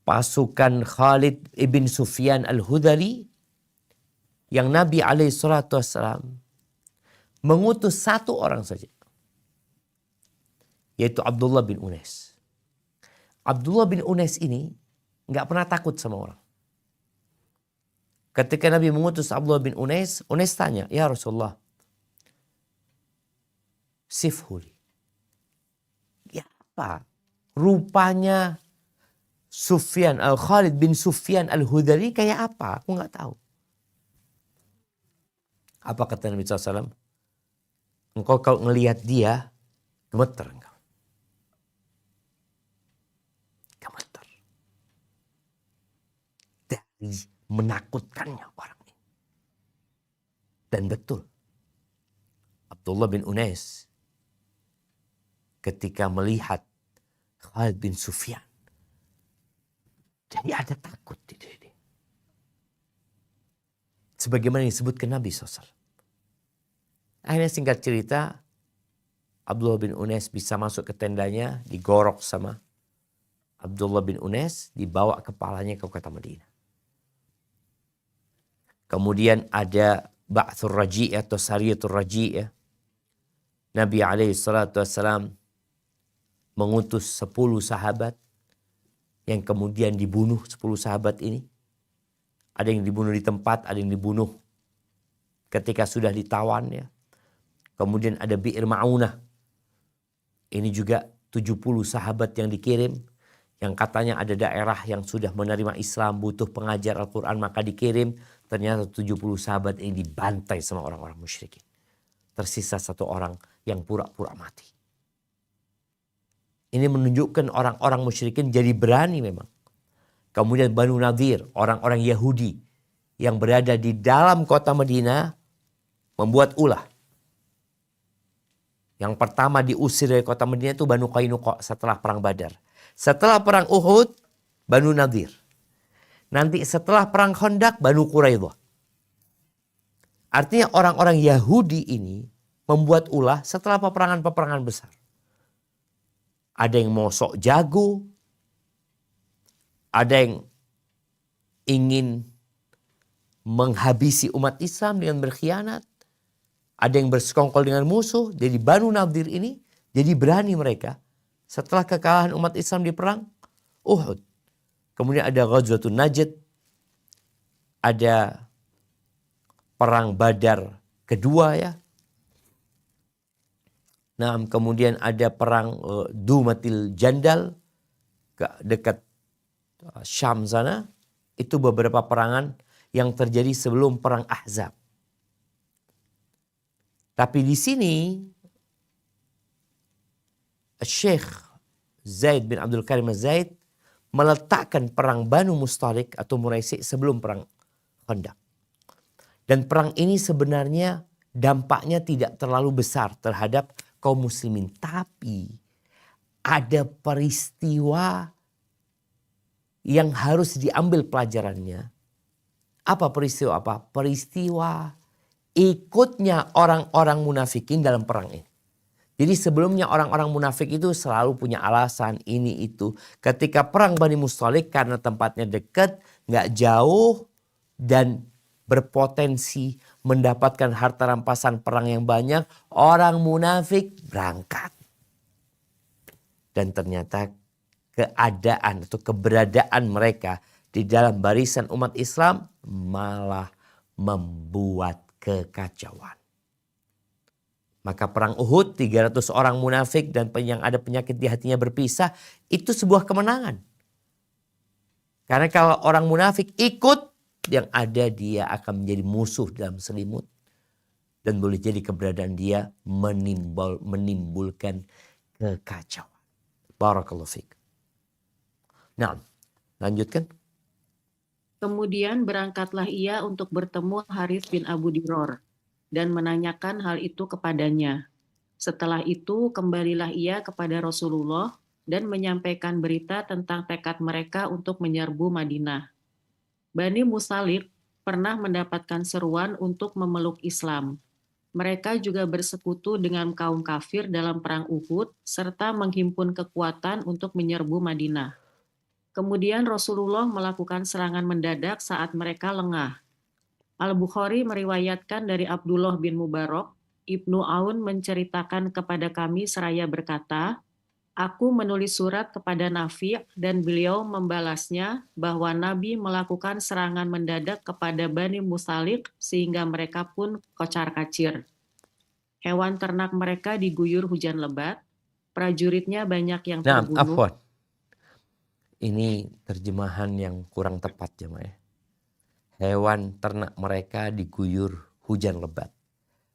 Speaker 1: pasukan Khalid ibn Sufyan al-Hudhali, yang Nabi SAW mengutus 1 orang saja, yaitu Abdullah bin Unais. Abdullah bin Unais ini gak pernah takut sama orang. Ketika Nabi mengutus Abdullah bin Unais, Unais tanya, "Ya Rasulullah, sifhuli." Ya apa? Rupanya Khalid bin Sufyan al-Hudhali kayak apa? Aku gak tahu. Apa kata Nabi SAW? Engkau kalau ngelihat dia, gemeter engkau. Gemeter. Dari menakutkannya orang ini. Dan betul. Abdullah bin Unais ketika melihat Khalid bin Sufyan, jadi ada takut di diri. Sebagaimana disebutkan Nabi SAW. Akhirnya singkat cerita, Abdullah bin Unais bisa masuk ke tendanya, digorok sama Abdullah bin Unais, dibawa kepalanya ke kota Madinah. Kemudian ada Ba'thur Raji' atau Sariyatul Raji' ya. Nabi SAW mengutus 10 sahabat yang kemudian dibunuh 10 sahabat ini. Ada yang dibunuh di tempat, ada yang dibunuh ketika sudah ditawan ya. Kemudian ada Bi'r Ma'unah. Ini juga 70 sahabat yang dikirim yang katanya ada daerah yang sudah menerima Islam, butuh pengajar Al-Quran, maka dikirim. Ternyata 70 sahabat ini dibantai sama orang-orang musyrikin. Tersisa 1 orang yang pura-pura mati. Ini menunjukkan orang-orang musyrikin jadi berani memang. Kemudian Banu Nadir, orang-orang Yahudi yang berada di dalam kota Madinah membuat ulah. Yang pertama diusir dari kota Madinah itu Banu Qainuqa setelah perang Badar. Setelah perang Uhud, Banu Nadir. Nanti setelah perang Khandaq, Banu Quraidah. Artinya orang-orang Yahudi ini membuat ulah setelah peperangan-peperangan besar. Ada yang mau sok jago, ada yang ingin menghabisi umat Islam dengan berkhianat, ada yang bersekongkol dengan musuh. Jadi Banu Nadir ini jadi berani mereka setelah kekalahan umat Islam di perang Uhud. Kemudian ada Ghazwatun Najd, ada perang Badar kedua ya. Nah, kemudian ada perang Dumatil Jandal dekat Syam sana. Itu beberapa perangan yang terjadi sebelum perang Ahzab. Tapi di sini Syekh Zaid bin Abdul Karim Az-Zaid meletakkan perang Banu Mustalik atau Muraisi sebelum perang Khandaq. Dan perang ini sebenarnya dampaknya tidak terlalu besar terhadap kaum muslimin. Tapi ada peristiwa yang harus diambil pelajarannya. Apa peristiwa apa? Peristiwa ikutnya orang-orang munafikin dalam perang ini. Jadi sebelumnya orang-orang munafik itu selalu punya alasan ini itu. Ketika perang Bani Mustalik karena tempatnya dekat, nggak jauh dan berpotensi mendapatkan harta rampasan perang yang banyak, orang munafik berangkat. Dan ternyata keadaan atau keberadaan mereka di dalam barisan umat Islam malah membuat kekacauan. Maka perang Uhud 300 orang munafik dan yang ada penyakit di hatinya berpisah, itu sebuah kemenangan. Karena kalau orang munafik ikut, yang ada dia akan menjadi musuh dalam selimut. Dan boleh jadi keberadaan dia menimbulkan kekacauan. Barakallahu fiik. Nah, lanjutkan.
Speaker 2: Kemudian berangkatlah ia untuk bertemu Harits bin Abu Diror dan menanyakan hal itu kepadanya. Setelah itu kembalilah ia kepada Rasulullah dan menyampaikan berita tentang tekad mereka untuk menyerbu Madinah. Bani Mustalik pernah mendapatkan seruan untuk memeluk Islam. Mereka juga bersekutu dengan kaum kafir dalam perang Uhud serta menghimpun kekuatan untuk menyerbu Madinah. Kemudian Rasulullah melakukan serangan mendadak saat mereka lengah. Al-Bukhari meriwayatkan dari Abdullah bin Mubarak, Ibnu Aun menceritakan kepada kami seraya berkata, aku menulis surat kepada Nafi' dan beliau membalasnya bahwa Nabi melakukan serangan mendadak kepada Bani Mustalik sehingga mereka pun kocar-kacir. Hewan ternak mereka diguyur hujan lebat, prajuritnya banyak yang terbunuh.
Speaker 1: Afwan. Ini terjemahan yang kurang tepat jemaah. Hewan ternak mereka diguyur hujan lebat.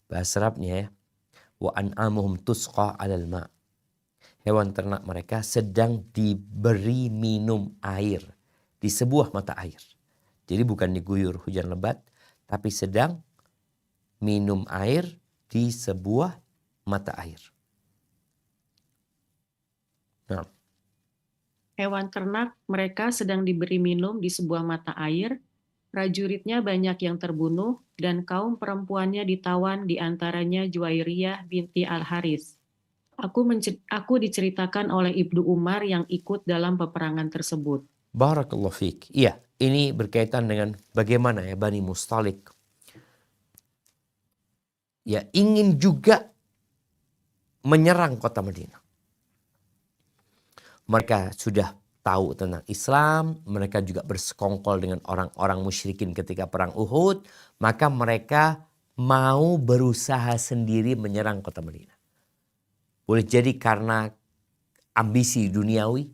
Speaker 1: Bahasa Arabnya ya. Wa an'amuhum tusqa 'alal ma'. Hewan ternak mereka sedang diberi minum air di sebuah mata air. Jadi bukan diguyur hujan lebat, tapi sedang minum air di sebuah mata air. Nah.
Speaker 2: Hewan ternak mereka sedang diberi minum di sebuah mata air, prajuritnya banyak yang terbunuh, dan kaum perempuannya ditawan di antaranya Juwairiyah binti Al-Haris. Aku diceritakan oleh Ibnu Umar yang ikut dalam peperangan tersebut.
Speaker 1: Barakallahu fiik. Iya, ini berkaitan dengan bagaimana ya Bani Mustalik. Ya, ingin juga menyerang kota Madinah. Mereka sudah tahu tentang Islam, mereka juga bersekongkol dengan orang-orang musyrikin ketika perang Uhud, maka mereka mau berusaha sendiri menyerang kota Madinah. Boleh jadi karena ambisi duniawi,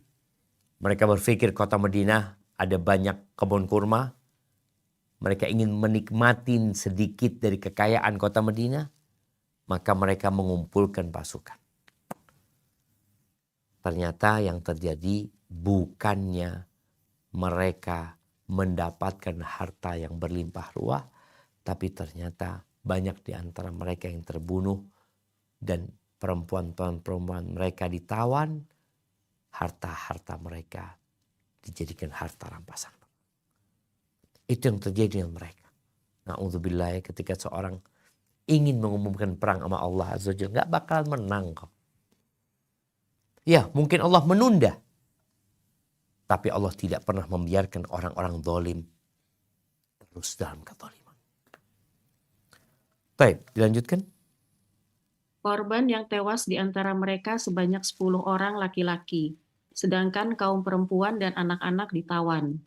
Speaker 1: Mereka berpikir kota Madinah ada banyak kebun kurma. Mereka ingin menikmati sedikit dari kekayaan kota Madinah. Maka mereka mengumpulkan pasukan. Ternyata yang terjadi bukannya mereka mendapatkan harta yang berlimpah ruah. Tapi ternyata banyak di antara mereka yang terbunuh. Dan perempuan-perempuan mereka ditawan. Harta-harta mereka dijadikan harta rampasan. Itu yang terjadi dengan mereka. Na'udzubillah, ketika seorang ingin mengumumkan perang sama Allah Azza wa Jalla, gak bakalan menang kok. Ya, mungkin Allah menunda. Tapi Allah tidak pernah membiarkan orang-orang zalim terus dalam kezaliman. Baik, dilanjutkan.
Speaker 2: Korban yang tewas di antara mereka sebanyak 10 orang laki-laki, sedangkan kaum perempuan dan anak-anak ditawan.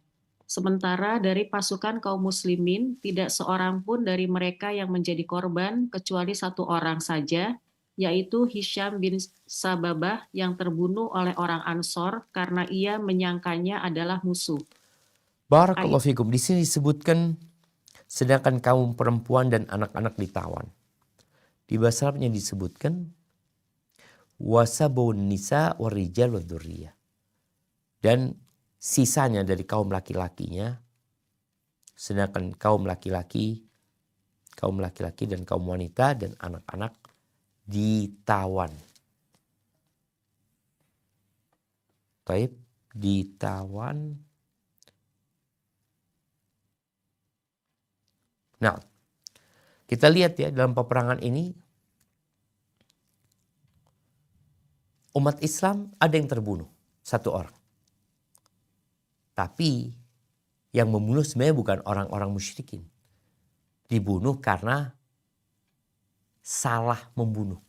Speaker 2: Sementara dari pasukan kaum muslimin, tidak seorang pun dari mereka yang menjadi korban kecuali 1 orang saja, yaitu Hisham bin Sababah yang terbunuh oleh orang Ansor karena ia menyangkanya adalah musuh.
Speaker 1: Barakallahu fikum. Di sini disebutkan sedangkan kaum perempuan dan anak-anak ditawan. Di bahasa Arabnya disebutkan wasabun nisa warijal wadzurriyah. Dan sisanya dari kaum laki-lakinya, sedangkan kaum laki-laki dan kaum wanita dan anak-anak ditawan. Taib, ditawan. Nah, kita lihat ya dalam peperangan ini umat Islam ada yang terbunuh, 1 orang. Tapi yang membunuh sebenarnya bukan orang-orang musyrikin. Dibunuh karena salah membunuh.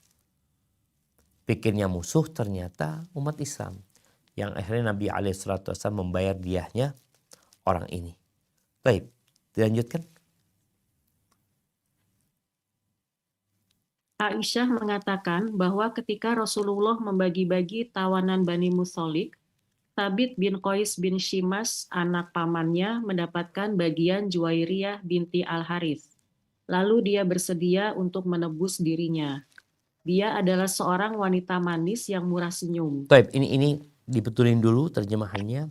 Speaker 1: Pikirnya musuh, ternyata umat Islam. Yang akhirnya Nabi SAW membayar diyahnya orang ini. Baik, dilanjutkan.
Speaker 2: Aisyah mengatakan bahwa ketika Rasulullah membagi-bagi tawanan Bani Muthalib, Thabit bin Qais bin Shimas, anak pamannya, mendapatkan bagian Juwairiyah binti Al-Harith. Lalu dia bersedia untuk menebus dirinya. Dia adalah seorang wanita manis yang murah senyum.
Speaker 1: Baik, ini dibetulin dulu terjemahannya.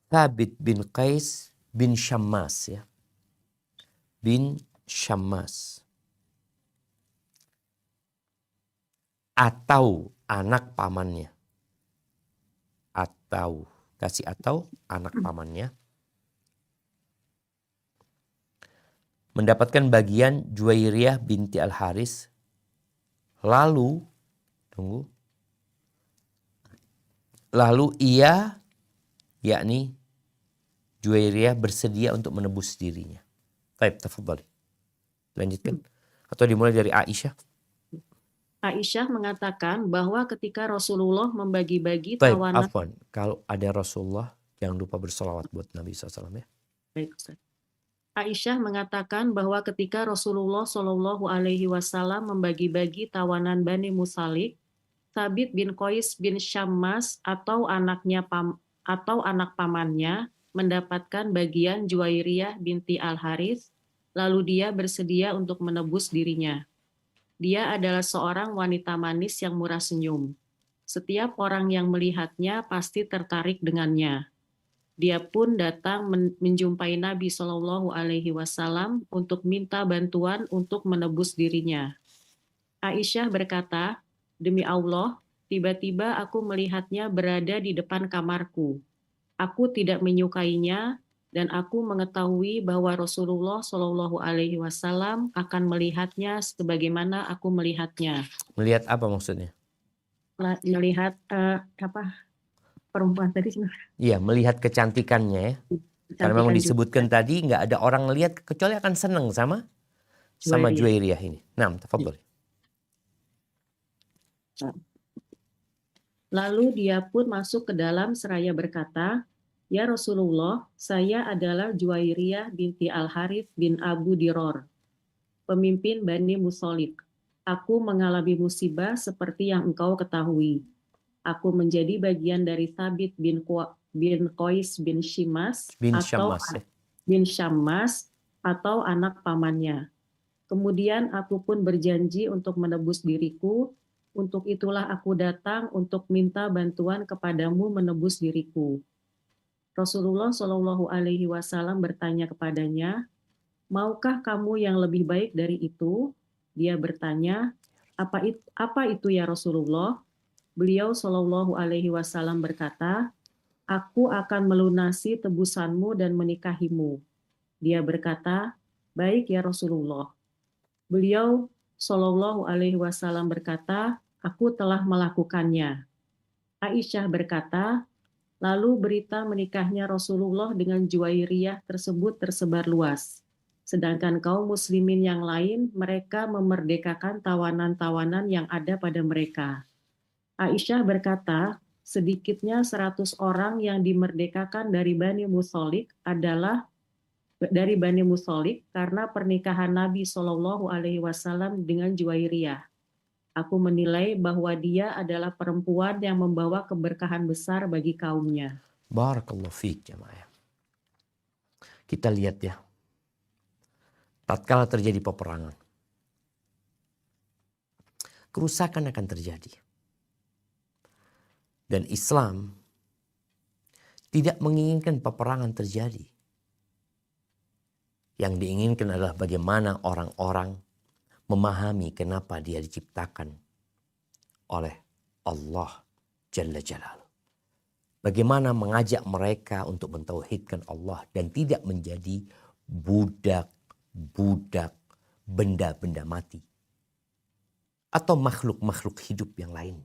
Speaker 1: Thabit bin Qais bin Syammas ya. Bin Syammas. Atau anak pamannya. Atau anak pamannya. Mendapatkan bagian Juwairiyah binti Al-Haris. Lalu ia, yakni Juwairiyah, bersedia untuk menebus dirinya. Baik, tafadhali. Lanjutkan. Atau dimulai dari Aisyah.
Speaker 2: Aisyah mengatakan bahwa ketika Rasulullah membagi-bagi
Speaker 1: Baik,
Speaker 2: tawanan...
Speaker 1: afwan. Kalau ada Rasulullah, jangan lupa bersolawat buat Nabi SAW ya.
Speaker 2: Baik, Ustaz. Aisyah mengatakan bahwa ketika Rasulullah Shallallahu Alaihi Wasallam membagi-bagi tawanan Bani Muthalib, Thabit bin Qais bin Syammas atau anak pamannya mendapatkan bagian Juwairiyah binti Al-Harith, lalu dia bersedia untuk menebus dirinya. Dia adalah seorang wanita manis yang murah senyum. Setiap orang yang melihatnya pasti tertarik dengannya. Dia pun datang menjumpai Nabi Shallallahu Alaihi Wasallam untuk minta bantuan untuk menebus dirinya. Aisyah berkata, "Demi Allah, tiba-tiba aku melihatnya berada di depan kamarku. Aku tidak menyukainya dan aku mengetahui bahwa Rasulullah Shallallahu Alaihi Wasallam akan melihatnya sebagaimana aku melihatnya."
Speaker 1: Melihat apa maksudnya?
Speaker 2: Melihat perempuan tadi sebenarnya.
Speaker 1: Iya, melihat kecantikannya ya. Karena memang disebutkan tadi nggak ada orang ngelihat kecuali akan senang sama Juwairiyah ini. Nah, tafadhol.
Speaker 2: Lalu dia pun masuk ke dalam seraya berkata, "Ya Rasulullah, saya adalah Juwairiyah binti Al-Harith bin Abu Diror, pemimpin Bani Muthalib. Aku mengalami musibah seperti yang engkau ketahui. Aku menjadi bagian dari Thabit bin Qais bin Shimas
Speaker 1: Bin
Speaker 2: atau
Speaker 1: Syammas ya.
Speaker 2: bin Syammas atau anak pamannya. Kemudian aku pun berjanji untuk menebus diriku. Untuk itulah aku datang untuk minta bantuan kepadamu menebus diriku. Rasulullah Shallallahu Alaihi Wasallam bertanya kepadanya, maukah kamu yang lebih baik dari itu? Dia bertanya, apa itu ya Rasulullah? Beliau Shallallahu Alaihi Wasallam berkata, aku akan melunasi tebusanmu dan menikahimu. Dia berkata, baik ya Rasulullah. Beliau Shallallahu Alaihi Wasallam berkata, aku telah melakukannya. Aisyah berkata, lalu berita menikahnya Rasulullah dengan Juwairiyah tersebut tersebar luas. Sedangkan kaum muslimin yang lain, mereka memerdekakan tawanan-tawanan yang ada pada mereka. Aisyah berkata, sedikitnya 100 orang yang dimerdekakan dari Bani Muthalib karena pernikahan Nabi Shallallahu Alaihi Wasallam dengan Juwairiyah. Aku menilai bahwa dia adalah perempuan yang membawa keberkahan besar bagi kaumnya.
Speaker 1: Barakallahu fiik jamaah. Kita lihat ya. Tatkala terjadi peperangan, kerusakan akan terjadi. Dan Islam tidak menginginkan peperangan terjadi. Yang diinginkan adalah bagaimana orang-orang memahami kenapa dia diciptakan oleh Allah Jalla Jalaluh. Bagaimana mengajak mereka untuk mentauhidkan Allah dan tidak menjadi budak benda-benda mati atau makhluk-makhluk hidup yang lain.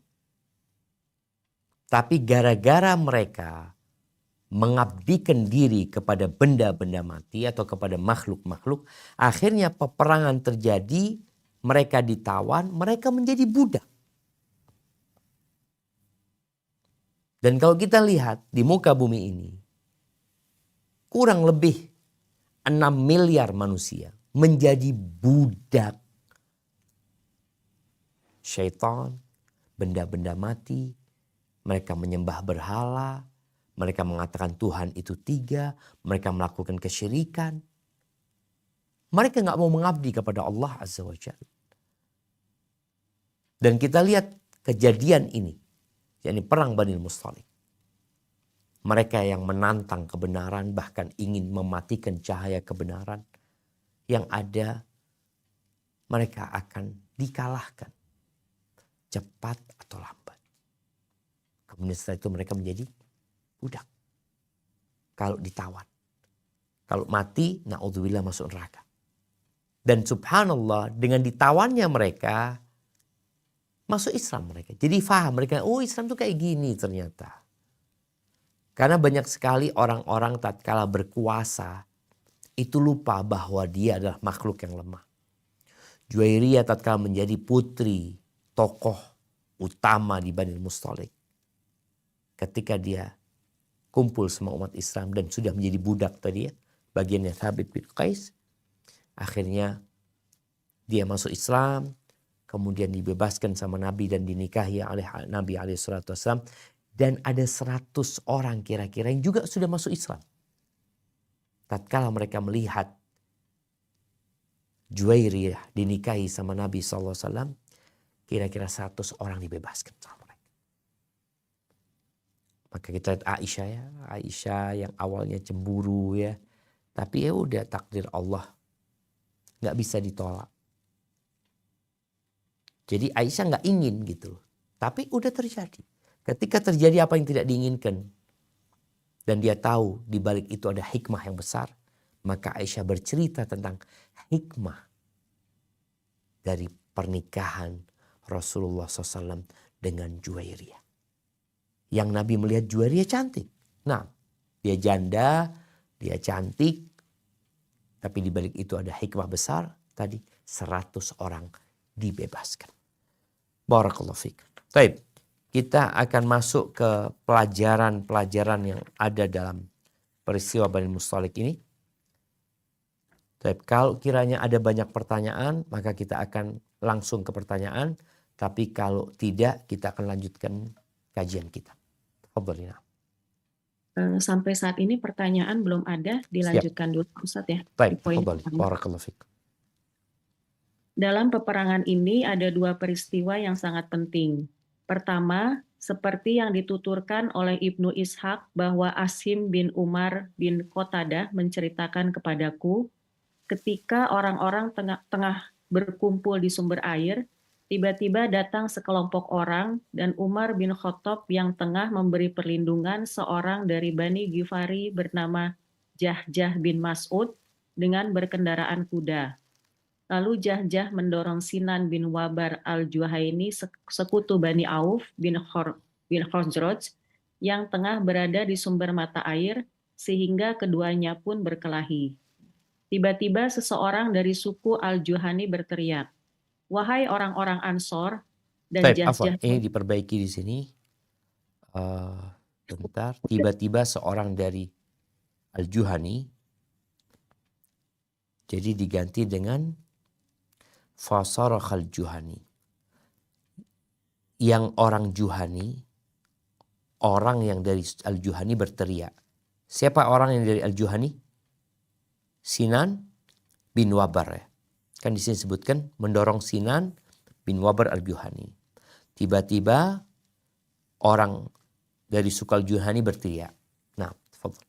Speaker 1: Tapi gara-gara mereka mengabdikan diri kepada benda-benda mati atau kepada makhluk-makhluk, akhirnya peperangan terjadi, mereka ditawan, mereka menjadi budak. Dan kalau kita lihat di muka bumi ini, kurang lebih 6 miliar manusia menjadi budak syaitan, benda-benda mati. Mereka menyembah berhala, mereka mengatakan Tuhan itu 3, mereka melakukan kesyirikan. Mereka gak mau mengabdi kepada Allah Azza wa Jalla. Dan kita lihat kejadian ini, yakni perang Bani Mustalik. Mereka yang menantang kebenaran, bahkan ingin mematikan cahaya kebenaran. Yang ada, mereka akan dikalahkan. Cepat atau lambat. Kemudian setelah itu mereka menjadi budak. Kalau ditawan. Kalau mati, na'udzubillah masuk neraka. Dan subhanallah, dengan ditawannya mereka, masuk Islam mereka. Jadi faham mereka, oh Islam tuh kayak gini ternyata. Karena banyak sekali orang-orang tatkala berkuasa, itu lupa bahwa dia adalah makhluk yang lemah. Juwairiyah tatkala menjadi putri, tokoh utama di Bani Mustalik. Ketika dia kumpul sama umat Islam dan sudah menjadi budak tadi ya, bagiannya Thabit bin Qais, akhirnya dia masuk Islam, kemudian dibebaskan sama Nabi dan dinikahi oleh Nabi SAW. Dan ada 100 orang kira-kira yang juga sudah masuk Islam. Tatkala mereka melihat Juwairiyah dinikahi sama Nabi SAW, kira-kira 100 orang dibebaskan sama mereka. Maka kita lihat Aisyah ya, Aisyah yang awalnya cemburu ya, tapi ya udah takdir Allah, nggak bisa ditolak. Jadi Aisyah nggak ingin gitu, tapi udah terjadi. Ketika terjadi apa yang tidak diinginkan dan dia tahu di balik itu ada hikmah yang besar, maka Aisyah bercerita tentang hikmah dari pernikahan Rasulullah SAW dengan Juwairiyah. Yang Nabi melihat Juwairiyah cantik. Nah, dia janda, dia cantik, tapi di balik itu ada hikmah besar. Tadi 100 orang dibebaskan. Barakallahu fiik. Baik. Kita akan masuk ke pelajaran-pelajaran yang ada dalam peristiwa Bani Mustalik ini. Tapi kalau kiranya ada banyak pertanyaan, maka kita akan langsung ke pertanyaan. Tapi kalau tidak, kita akan lanjutkan kajian kita. Tafadhalina.
Speaker 2: Sampai saat ini pertanyaan belum ada, dilanjutkan dulu Ustadz ya. Di
Speaker 1: Baik,
Speaker 2: poin
Speaker 1: tafadhali.
Speaker 2: pertama.
Speaker 1: Barakallahu fiik.
Speaker 2: Dalam peperangan ini ada dua peristiwa yang sangat penting. Pertama, seperti yang dituturkan oleh Ibnu Ishaq bahwa Asim bin Umar bin Qatadah menceritakan kepadaku, ketika orang-orang tengah berkumpul di sumber air, tiba-tiba datang sekelompok orang dan Umar bin Khattab yang tengah memberi perlindungan seorang dari Bani Ghifari bernama Jahjah bin Mas'ud dengan berkendaraan kuda. Lalu Jahjah mendorong Sinan bin Wabar al-Juhaini, sekutu Bani Auf bin Khosroj yang tengah berada di sumber mata air, sehingga keduanya pun berkelahi. Tiba-tiba seseorang dari suku Al-Juhani berteriak, "Wahai orang-orang Ansor," dan
Speaker 1: Baik, afwan.
Speaker 2: Jahjah
Speaker 1: Ini diperbaiki di sini. Bentar. Tiba-tiba seorang dari Al-Juhani. Jadi diganti dengan Fasarakhal Juhani. Yang orang Juhani, orang yang dari Al-Juhani berteriak. Siapa orang yang dari Al-Juhani? Sinan bin Wabar ya. Kan di sini disebutkan mendorong Sinan bin Wabar Al-Juhani. Tiba-tiba orang dari suku Al-Juhani berteriak. Nah, tafadhal.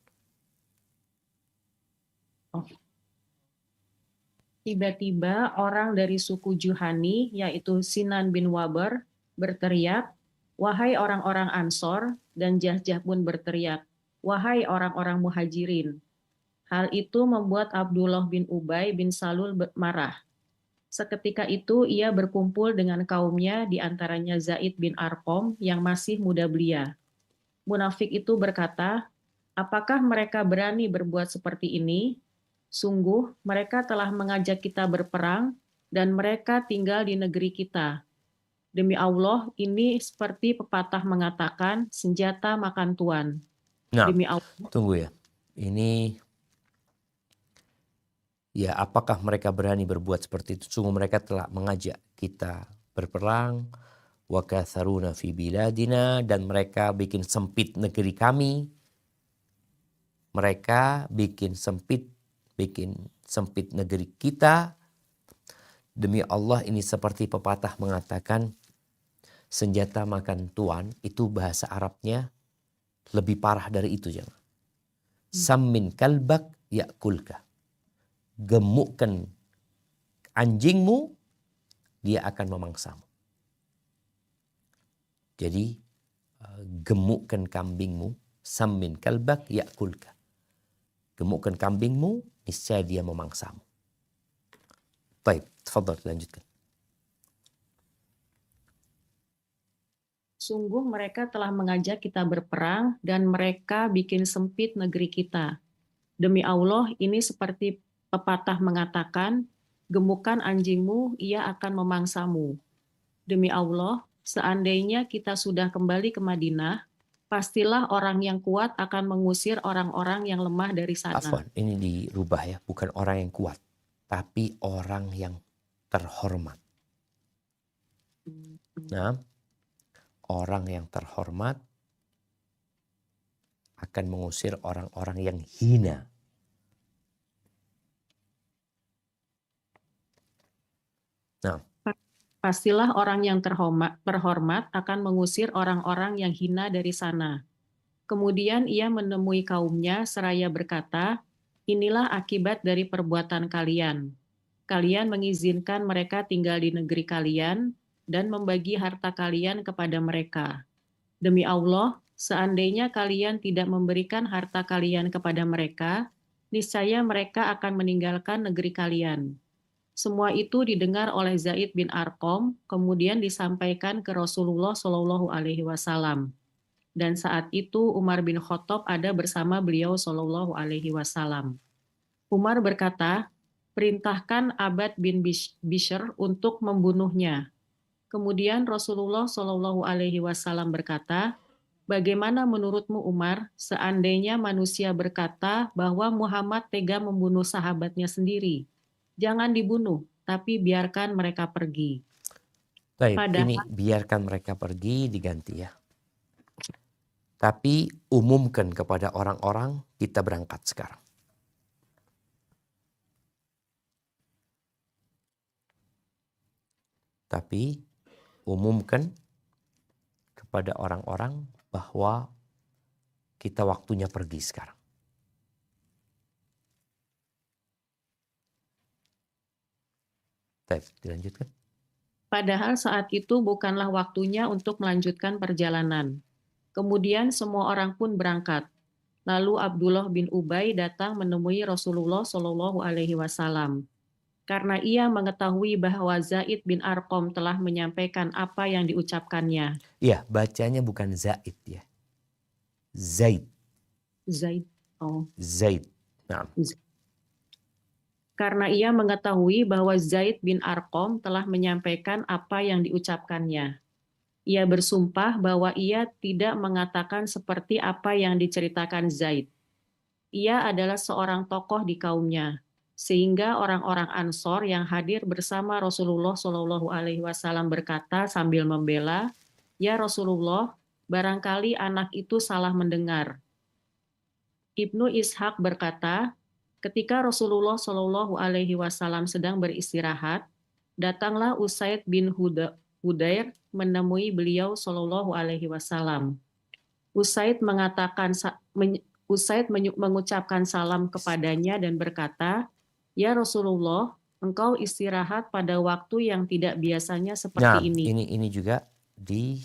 Speaker 2: Tiba-tiba orang dari suku Juhani, yaitu Sinan bin Wabar, berteriak, "Wahai orang-orang Ansor," dan Jahjah pun berteriak, "Wahai orang-orang Muhajirin." Hal itu membuat Abdullah bin Ubay bin Salul marah. Seketika itu ia berkumpul dengan kaumnya, di antaranya Zaid bin Arqam yang masih muda belia. Munafik itu berkata, "Apakah mereka berani berbuat seperti ini? Sungguh, mereka telah mengajak kita berperang dan mereka tinggal di negeri kita. Demi Allah, ini seperti pepatah mengatakan, senjata makan tuan."
Speaker 1: Nah,
Speaker 2: Demi Allah.
Speaker 1: tunggu ya. Ini ya, apakah mereka berani berbuat seperti itu? Sungguh mereka telah mengajak kita berperang. Wa katharuna fi biladina, dan mereka bikin sempit negeri kami. Mereka bikin sempit negeri kita. Demi Allah, ini seperti pepatah mengatakan senjata makan tuan. Itu bahasa Arabnya lebih parah dari itu, jangan. Sammin kalbak yakulka. Gemukkan anjingmu, dia akan memangsamu. Jadi gemukkan kambingmu, sammin kalbak yakulka. Gemukkan kambingmu, niscaya dia memangsamu. Baik, tafadhal, lanjutkan.
Speaker 2: Sungguh mereka telah mengajak kita berperang dan mereka bikin sempit negeri kita. Demi Allah, ini seperti pepatah mengatakan, gemukkan anjingmu, ia akan memangsamu. Demi Allah, seandainya kita sudah kembali ke Madinah, pastilah orang yang kuat akan mengusir orang-orang yang lemah dari sana.
Speaker 1: Afwan, ini dirubah ya, bukan orang yang kuat, tapi orang yang terhormat. Nah, orang yang terhormat akan mengusir orang-orang yang hina. Nah,
Speaker 2: pastilah orang yang terhormat akan mengusir orang-orang yang hina dari sana. Kemudian ia menemui kaumnya seraya berkata, "Inilah akibat dari perbuatan kalian. Kalian mengizinkan mereka tinggal di negeri kalian dan membagi harta kalian kepada mereka. Demi Allah, seandainya kalian tidak memberikan harta kalian kepada mereka, niscaya mereka akan meninggalkan negeri kalian." Semua itu didengar oleh Zaid bin Arqam, kemudian disampaikan ke Rasulullah Shallallahu Alaihi Wasallam. Dan saat itu Umar bin Khattab ada bersama beliau Shallallahu Alaihi Wasallam. Umar berkata, "Perintahkan Abad bin Bishr untuk membunuhnya." Kemudian Rasulullah Shallallahu Alaihi Wasallam berkata, "Bagaimana menurutmu Umar, seandainya manusia berkata bahwa Muhammad tega membunuh sahabatnya sendiri? Jangan dibunuh, tapi biarkan mereka pergi."
Speaker 1: baik,
Speaker 2: Padahal
Speaker 1: ini biarkan mereka pergi diganti ya. Tapi umumkan kepada orang-orang, kita berangkat sekarang. Tapi umumkan kepada orang-orang bahwa kita waktunya pergi sekarang. Baik, dilanjutkan.
Speaker 2: Padahal saat itu bukanlah waktunya untuk melanjutkan perjalanan. Kemudian semua orang pun berangkat. Lalu Abdullah bin Ubay datang menemui Rasulullah Shallallahu Alaihi Wasallam. Karena ia mengetahui bahwa Zaid bin Arqam telah menyampaikan apa yang diucapkannya.
Speaker 1: Iya, bacanya bukan Zaid ya. Zaid.
Speaker 2: Zaid.
Speaker 1: Zaid. Nah.
Speaker 2: Karena ia mengetahui bahwa Zaid bin Arqam telah menyampaikan apa yang diucapkannya. Ia bersumpah bahwa ia tidak mengatakan seperti apa yang diceritakan Zaid. Ia adalah seorang tokoh di kaumnya, sehingga orang-orang Ansor yang hadir bersama Rasulullah Shallallahu Alaihi Wasallam berkata sambil membela, "Ya Rasulullah, barangkali anak itu salah mendengar." Ibnu Ishaq berkata, ketika Rasulullah Shallallahu Alaihi Wasallam sedang beristirahat, datanglah Usaid bin Hudair menemui beliau Shallallahu Alaihi Wasallam. Usaid mengucapkan salam kepadanya dan berkata, "Ya Rasulullah, engkau istirahat pada waktu yang tidak biasanya seperti ini."
Speaker 1: Ini juga diperbaiki.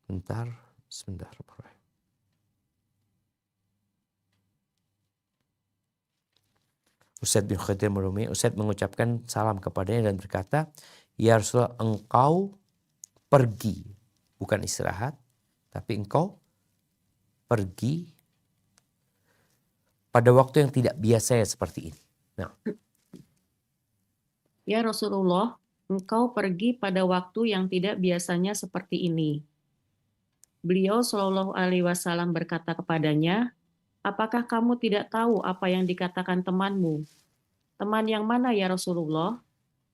Speaker 1: Sebentar. Usaid bin Khadir merumi, Usaid mengucapkan salam kepadanya dan berkata, "Ya Rasulullah, engkau pergi, bukan istirahat, tapi engkau pergi pada waktu yang tidak biasa seperti ini." Nah.
Speaker 2: Ya Rasulullah, engkau pergi pada waktu yang tidak biasanya seperti ini. Beliau Shallallahu Alaihi Wasallam berkata kepadanya, "Apakah kamu tidak tahu apa yang dikatakan temanmu?" "Teman yang mana ya Rasulullah?"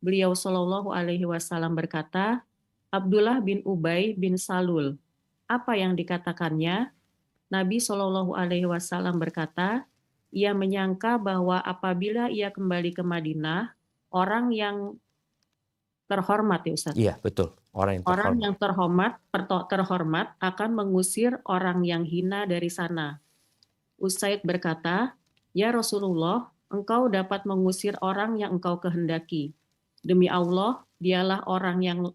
Speaker 2: Beliau Shallallahu Alaihi Wasallam berkata, "Abdullah bin Ubay bin Salul." "Apa yang dikatakannya?" Nabi Shallallahu Alaihi Wasallam berkata, "Ia menyangka bahwa apabila ia kembali ke Madinah, orang yang terhormat ya Ustaz.
Speaker 1: Iya betul, orang
Speaker 2: yang terhormat akan mengusir orang yang hina dari sana." Usaid berkata, "Ya Rasulullah, engkau dapat mengusir orang yang engkau kehendaki. Demi Allah, dialah orang yang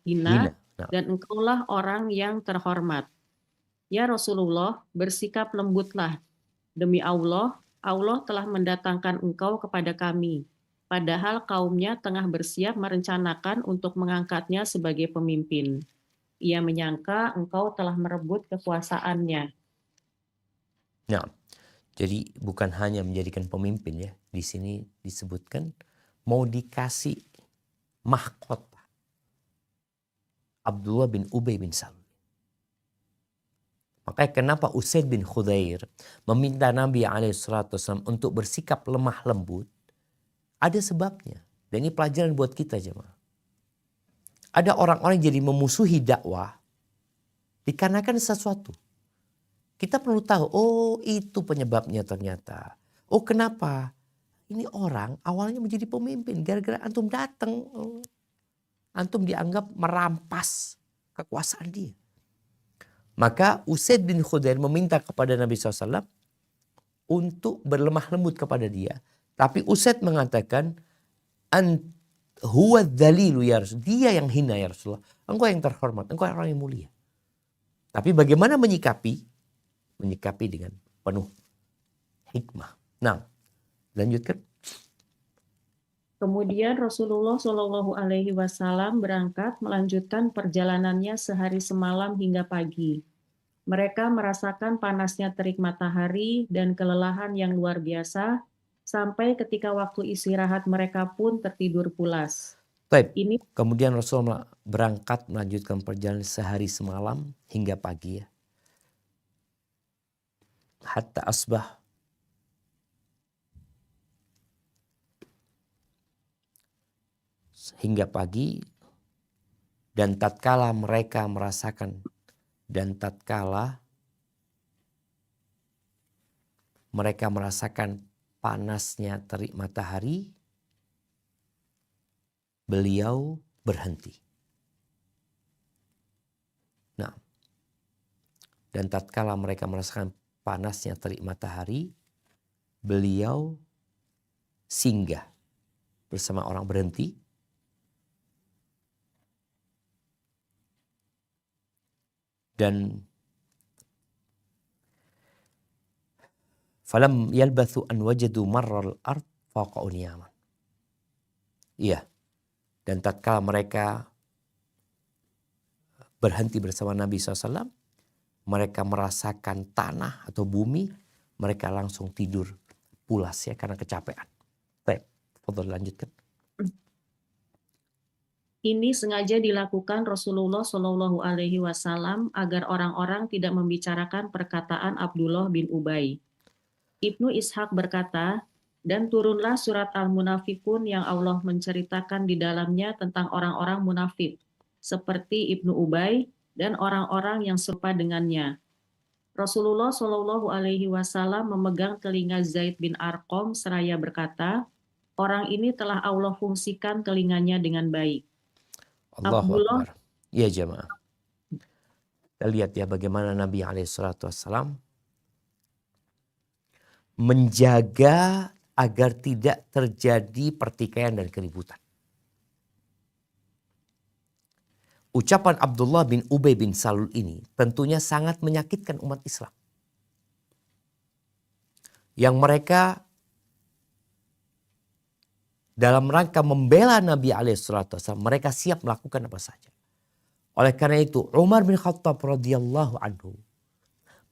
Speaker 2: hina.
Speaker 1: Nah.
Speaker 2: Dan engkaulah orang yang terhormat. Ya Rasulullah, bersikap lembutlah. Demi Allah, Allah telah mendatangkan engkau kepada kami. Padahal kaumnya tengah bersiap merencanakan untuk mengangkatnya sebagai pemimpin. Ia menyangka engkau telah merebut kekuasaannya."
Speaker 1: Nah, jadi bukan hanya menjadikan pemimpin ya. Di sini disebutkan mau dikasih mahkota Abdullah bin Ubay bin Salul. Makanya kenapa Usaid bin Khudair meminta Nabi SAW untuk bersikap lemah lembut, ada sebabnya. Dan ini pelajaran buat kita jemaah. Ada orang-orang yang jadi memusuhi dakwah dikarenakan sesuatu. Kita perlu tahu, oh itu penyebabnya ternyata. Oh kenapa? Ini orang awalnya menjadi pemimpin gara-gara antum datang. Antum dianggap merampas kekuasaan dia. Maka Usaid bin Khudair meminta kepada Nabi SAW untuk berlemah lembut kepada dia. Tapi Usaid mengatakan, huwa dzalilu ya Rasul. Dia yang hina ya Rasulullah. Engkau yang terhormat, engkau orang yang mulia. Tapi bagaimana menyikapi? Menyikapi dengan penuh hikmah. Nah, lanjutkan.
Speaker 2: Kemudian Rasulullah Shallallahu Alaihi Wasallam berangkat melanjutkan perjalanannya sehari semalam hingga pagi. Mereka merasakan panasnya terik matahari dan kelelahan yang luar biasa, sampai ketika waktu istirahat mereka pun tertidur pulas.
Speaker 1: Kemudian Rasulullah berangkat melanjutkan perjalanan sehari semalam hingga pagi ya. Hatta asbah. Hingga pagi Dan tatkala mereka merasakan panasnya terik matahari, beliau berhenti. Nah, dan tatkala mereka merasakan panasnya terik matahari, beliau singgah bersama orang, berhenti. Dan falam yalbathu an wajadu marral ard faqa'u niyaman. Iya. Dan tatkala mereka berhenti bersama Nabi SAW, mereka merasakan tanah atau bumi, mereka langsung tidur pulas ya karena kecapean. Baik, fadhil lanjutkan.
Speaker 2: Ini sengaja dilakukan Rasulullah Shallallahu Alaihi Wasallam agar orang-orang tidak membicarakan perkataan Abdullah bin Ubay. Ibnu Ishaq berkata, dan turunlah surat Al-Munafikun yang Allah menceritakan di dalamnya tentang orang-orang munafik, seperti Ibnu Ubay dan orang-orang yang serupa dengannya. Rasulullah Shallallahu Alaihi Wasallam memegang telinga Zaid bin Arqam seraya berkata, orang ini telah Allah fungsikan telinganya dengan baik.
Speaker 1: Allahu
Speaker 2: Abdullah,
Speaker 1: Akbar. Ya jemaah. Kita lihat ya bagaimana Nabi SAW menjaga agar tidak terjadi pertikaian dan keributan. Ucapan Abdullah bin Ubay bin Salul ini tentunya sangat menyakitkan umat Islam. Yang mereka dalam rangka membela Nabi SAW, mereka siap melakukan apa saja. Oleh karena itu Umar bin Khattab radhiyallahu anhu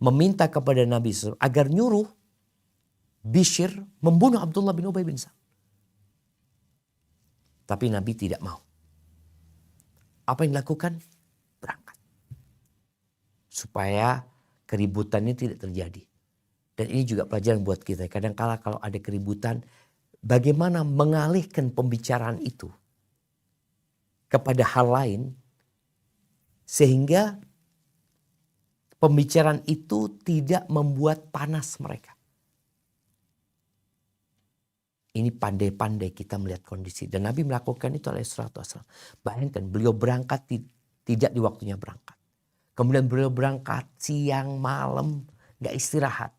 Speaker 1: meminta kepada Nabi SAW agar nyuruh Bishr membunuh Abdullah bin Ubay bin Salul. Tapi Nabi tidak mau. Apa yang dilakukan? Berangkat. Supaya keributannya tidak terjadi. Dan ini juga pelajaran buat kita. Kadang-kala kalau ada keributan, bagaimana mengalihkan pembicaraan itu kepada hal lain. Sehingga pembicaraan itu tidak membuat panas mereka. Ini pandai-pandai kita melihat kondisi. Dan Nabi melakukan itu alaihi salatu wassalam. Bayangkan beliau berangkat tidak di waktunya berangkat. Kemudian beliau berangkat siang malam gak istirahat.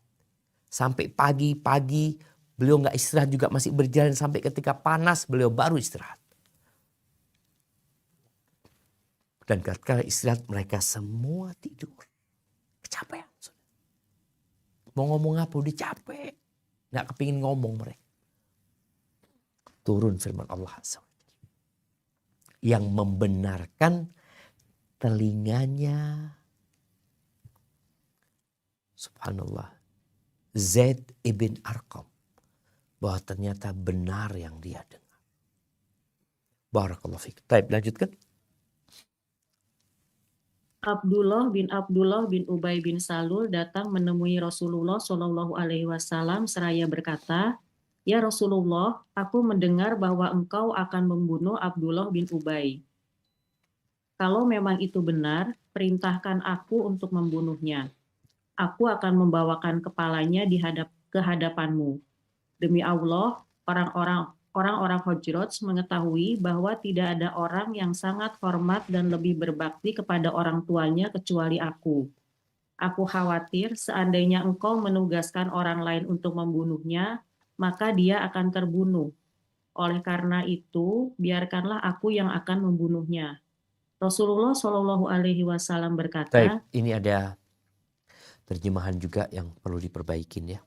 Speaker 1: Sampai pagi-pagi beliau gak istirahat juga, masih berjalan sampai ketika panas beliau baru istirahat. Dan ketika istirahat mereka semua tidur. Kecapean. Mau ngomong apa udah capek. Gak kepingin ngomong mereka. Turun firman Allah SWT. Yang membenarkan telinganya. Subhanallah. Zaid ibn Arqam. Bahwa ternyata benar yang dia dengar. Barakallahu fiik. Baik, lanjutkan.
Speaker 2: Abdullah bin Ubay bin Salul datang menemui Rasulullah Shallallahu Alaihi Wasallam seraya berkata, ya Rasulullah, aku mendengar bahwa engkau akan membunuh Abdullah bin Ubay. Kalau memang itu benar, perintahkan aku untuk membunuhnya. Aku akan membawakan kepalanya ke hadapanmu. Demi Allah, orang-orang Hujrat mengetahui bahwa tidak ada orang yang sangat hormat dan lebih berbakti kepada orang tuanya kecuali aku. Aku khawatir seandainya engkau menugaskan orang lain untuk membunuhnya, maka dia akan terbunuh. Oleh karena itu, biarkanlah aku yang akan membunuhnya. Rasulullah Shallallahu Alaihi Wasallam berkata,
Speaker 1: Baik, ini ada terjemahan juga yang perlu diperbaikin ya.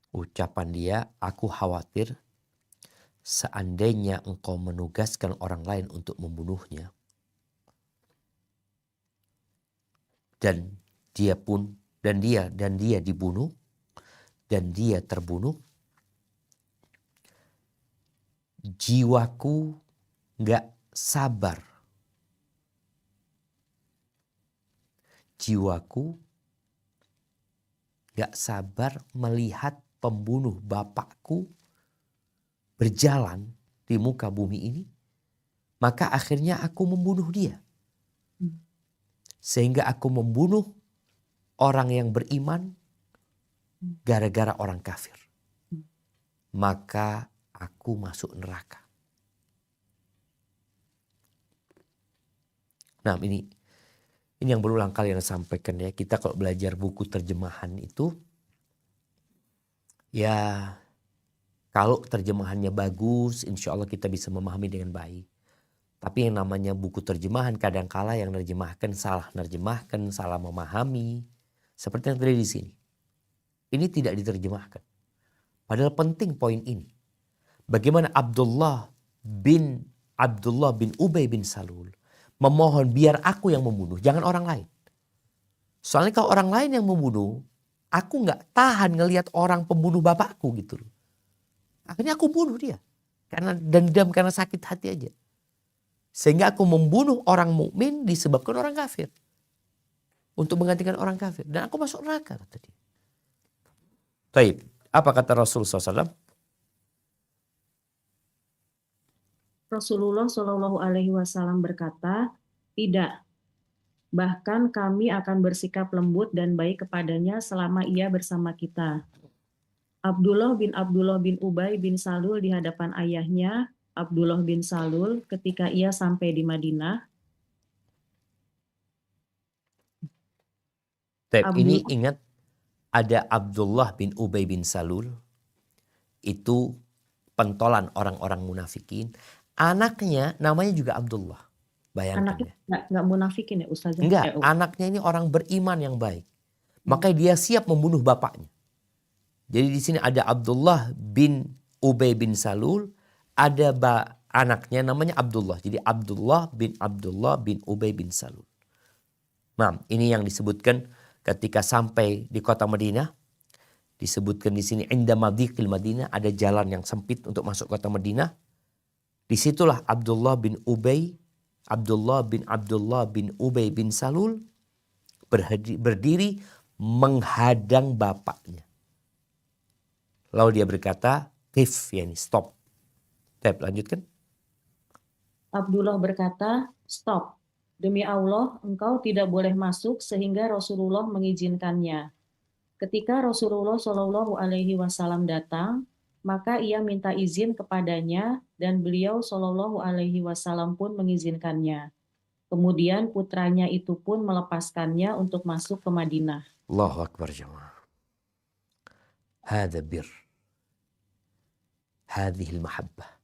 Speaker 1: Ucapan dia, aku khawatir seandainya engkau menugaskan orang lain untuk membunuhnya. Dan dia dibunuh. Dan dia terbunuh. Jiwaku gak sabar. Jiwaku gak sabar melihat pembunuh bapakku berjalan di muka bumi ini. Maka akhirnya aku membunuh dia. Sehingga aku membunuh orang yang beriman gara-gara orang kafir. Maka aku masuk neraka. Nah ini yang berulang kali yang sampaikan ya. Kita kalau belajar buku terjemahan itu, ya kalau terjemahannya bagus, insya Allah kita bisa memahami dengan baik. Tapi yang namanya buku terjemahan kadangkala yang nerjemahkan, salah memahami. Seperti yang terjadi di sini. Ini tidak diterjemahkan. Padahal penting poin ini. Bagaimana Abdullah bin Ubay bin Salul memohon biar aku yang membunuh, jangan orang lain. Soalnya kalau orang lain yang membunuh, aku nggak tahan ngelihat orang pembunuh bapakku gitu loh. Akhirnya aku bunuh dia. Karena dendam, karena sakit hati aja. Sehingga aku membunuh orang mukmin disebabkan orang kafir. Untuk menggantikan orang kafir. Dan aku masuk neraka kata dia. Taib. Apa kata Rasulullah SAW?
Speaker 2: Rasulullah Shallallahu Alaihi Wasallam berkata, tidak. Bahkan kami akan bersikap lembut dan baik kepadanya selama ia bersama kita. Abdullah bin Ubay bin Salul di hadapan ayahnya, Abdullah bin Salul, ketika ia sampai di Madinah.
Speaker 1: Ini ingat ada Abdullah bin Ubay bin Salul. Itu pentolan orang-orang munafikin. Anaknya namanya juga Abdullah. Bayangkan
Speaker 2: Anaknya
Speaker 1: ya.
Speaker 2: nggak munafikin ya Ustazah?
Speaker 1: Enggak, anaknya ini orang beriman yang baik. Makanya dia siap membunuh bapaknya. Jadi di sini ada Abdullah bin Ubay bin Salul, ada anaknya namanya Abdullah. Jadi Abdullah bin Ubay bin Salul. Nah, ini yang disebutkan ketika sampai di kota Madinah. Disebutkan di sini inda madhiqil Madinah, ada jalan yang sempit untuk masuk kota Madinah. Disitulah Abdullah bin Ubay bin Salul berdiri menghadang bapaknya. Lalu dia berkata, "Qif," yani stop. Lanjutkan.
Speaker 2: Abdullah berkata, "Stop. Demi Allah, engkau tidak boleh masuk sehingga Rasulullah mengizinkannya." Ketika Rasulullah Shallallahu Alaihi Wasallam datang, maka ia minta izin kepadanya dan beliau Shallallahu Alaihi Wasallam pun mengizinkannya. Kemudian putranya itu pun melepaskannya untuk masuk ke Madinah.
Speaker 1: Allahu Akbar jamaah. Hada bir. Hadhil mahabbah.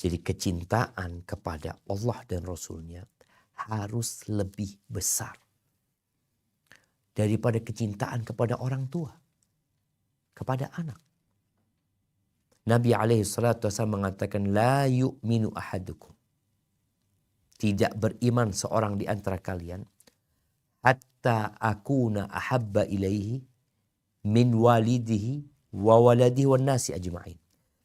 Speaker 1: Jadi kecintaan kepada Allah dan Rasulnya harus lebih besar daripada kecintaan kepada orang tua, kepada anak. Nabi SAW mengatakan, la yu'minu ahadukum. Tidak beriman seorang di antara kalian hatta akuna ahabba ilaihi min walidihi wa waladihi wan nasi ajma'in.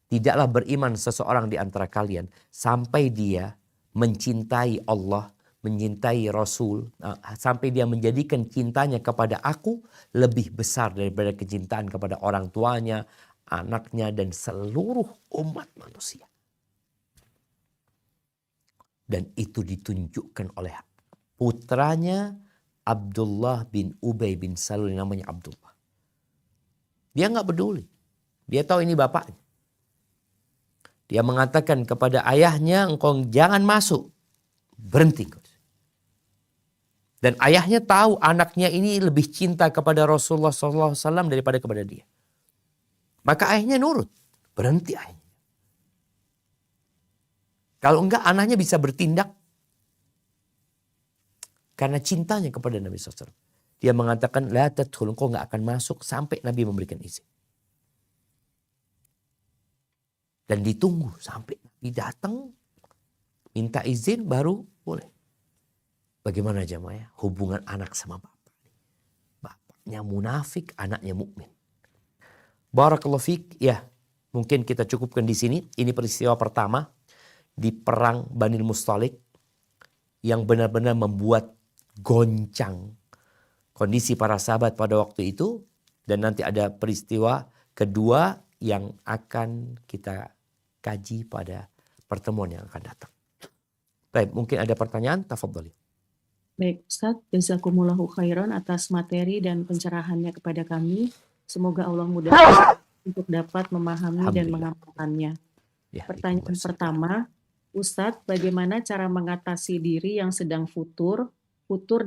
Speaker 1: Tidaklah beriman seseorang di antara kalian sampai dia mencintai Allah, mencintai Rasul, sampai dia menjadikan cintanya kepada aku lebih besar daripada kecintaan kepada orang tuanya, anaknya, dan seluruh umat manusia. Dan itu ditunjukkan oleh putranya Abdullah bin Ubay bin Salul, namanya Abdullah. Dia nggak peduli. Dia tahu ini bapaknya. Dia mengatakan kepada ayahnya, engkau jangan masuk. Berhenti. Dan ayahnya tahu anaknya ini lebih cinta kepada Rasulullah SAW daripada kepada dia. Maka ayahnya nurut. Berhenti ayahnya. Kalau enggak anaknya bisa bertindak karena cintanya kepada Nabi SAW. Dia mengatakan, la tadkhul, engkau enggak akan masuk sampai Nabi memberikan izin. Dan ditunggu sampai Nabi datang, minta izin baru boleh. Bagaimana jamaah? Hubungan anak sama bapak. Bapaknya munafik, anaknya mukmin. Barakallahu fiik. Ya, mungkin kita cukupkan di sini. Ini peristiwa pertama di perang Bani Mustalik yang benar-benar membuat goncang kondisi para sahabat pada waktu itu. Dan nanti ada peristiwa kedua yang akan kita kaji pada pertemuan yang akan datang. Baik, mungkin ada pertanyaan, tafadhali.
Speaker 2: Baik, Ustadz, jazakumullahu khairan atas materi dan pencerahannya kepada kami. Semoga Allah mudahkan untuk dapat memahami dan
Speaker 1: Alhamdulillah.
Speaker 2: mengamalkannya.
Speaker 1: Ya,
Speaker 2: Pertanyaan pertama, Ustadz, bagaimana cara mengatasi diri yang sedang futur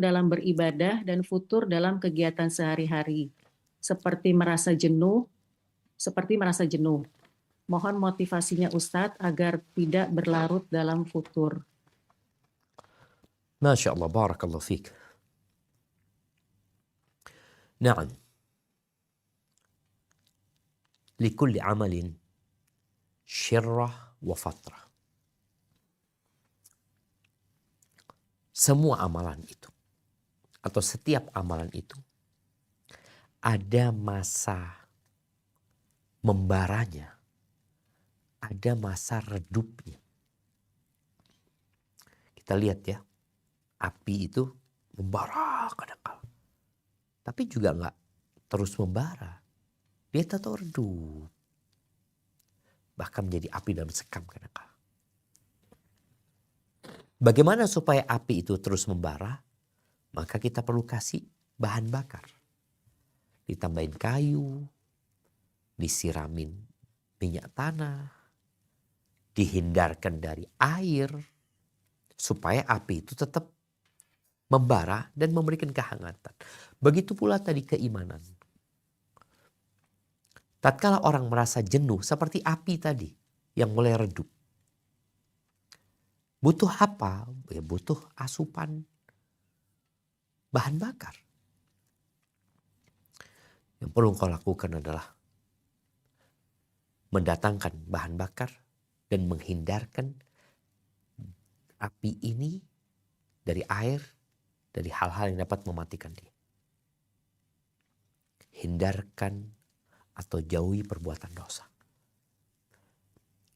Speaker 2: dalam beribadah dan futur dalam kegiatan sehari-hari, seperti merasa jenuh. Mohon motivasinya Ustadz agar tidak berlarut dalam futur.
Speaker 1: Masya Allah, barakallahu fiik. Na'am. Likulli amalin syirrah wa fatrah. Semua amalan itu, atau setiap amalan itu, ada masa membaranya, ada masa redupnya. Kita lihat ya, api itu membara kadang-kala. Tapi juga nggak terus membara. Dia tetap redup. Bahkan menjadi api dalam sekam kadang-kala. Bagaimana supaya api itu terus membara? Maka kita perlu kasih bahan bakar. Ditambahin kayu, disiramin minyak tanah, dihindarkan dari air, supaya api itu tetap membara dan memberikan kehangatan. Begitu pula tadi keimanan. Tatkala orang merasa jenuh seperti api tadi yang mulai redup. Butuh apa? Ya butuh asupan bahan bakar. Yang perlu kau lakukan adalah mendatangkan bahan bakar dan menghindarkan api ini dari air, dari hal-hal yang dapat mematikan dia. Hindarkan atau jauhi perbuatan dosa.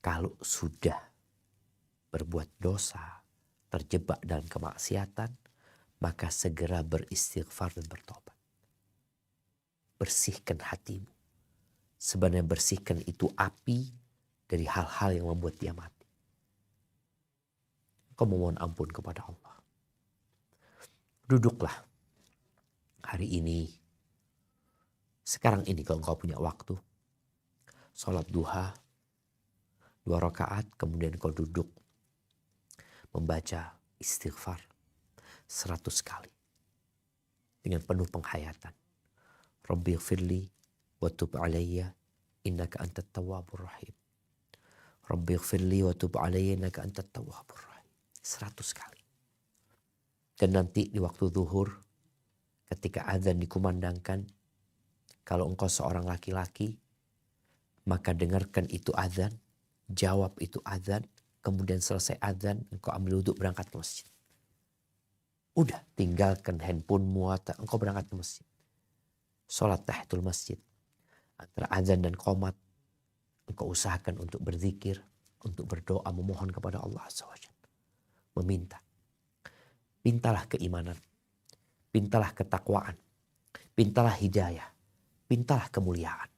Speaker 1: Kalau sudah berbuat dosa, terjebak dalam kemaksiatan, maka segera beristighfar dan bertobat. Bersihkan hatimu. Sebenarnya bersihkan itu api dari hal-hal yang membuat dia mati. Kau memohon ampun kepada Allah. Duduklah hari ini, sekarang ini kalau engkau punya waktu, sholat duha, 2 rakaat, kemudian kau duduk, membaca istighfar 100 kali. Dengan penuh penghayatan. Rabbighfirli wa tub alayya innaka antat tawwabur rahim. Rabbighfirli wa tub alayya innaka antat tawwabur rahim. 100 kali. Dan nanti di waktu zuhur, ketika azan dikumandangkan, kalau engkau seorang laki-laki, maka dengarkan itu azan, jawab itu azan, kemudian selesai azan, engkau ambil wudhu berangkat ke masjid. Udah, tinggalkan handphonemu, engkau berangkat ke masjid. Sholat tahiyatul masjid. Antara azan dan qomat, engkau usahakan untuk berzikir, untuk berdoa, memohon kepada Allah SWT. Meminta. Pintalah keimanan. Pintalah ketakwaan. Pintalah hidayah. Pintalah kemuliaan.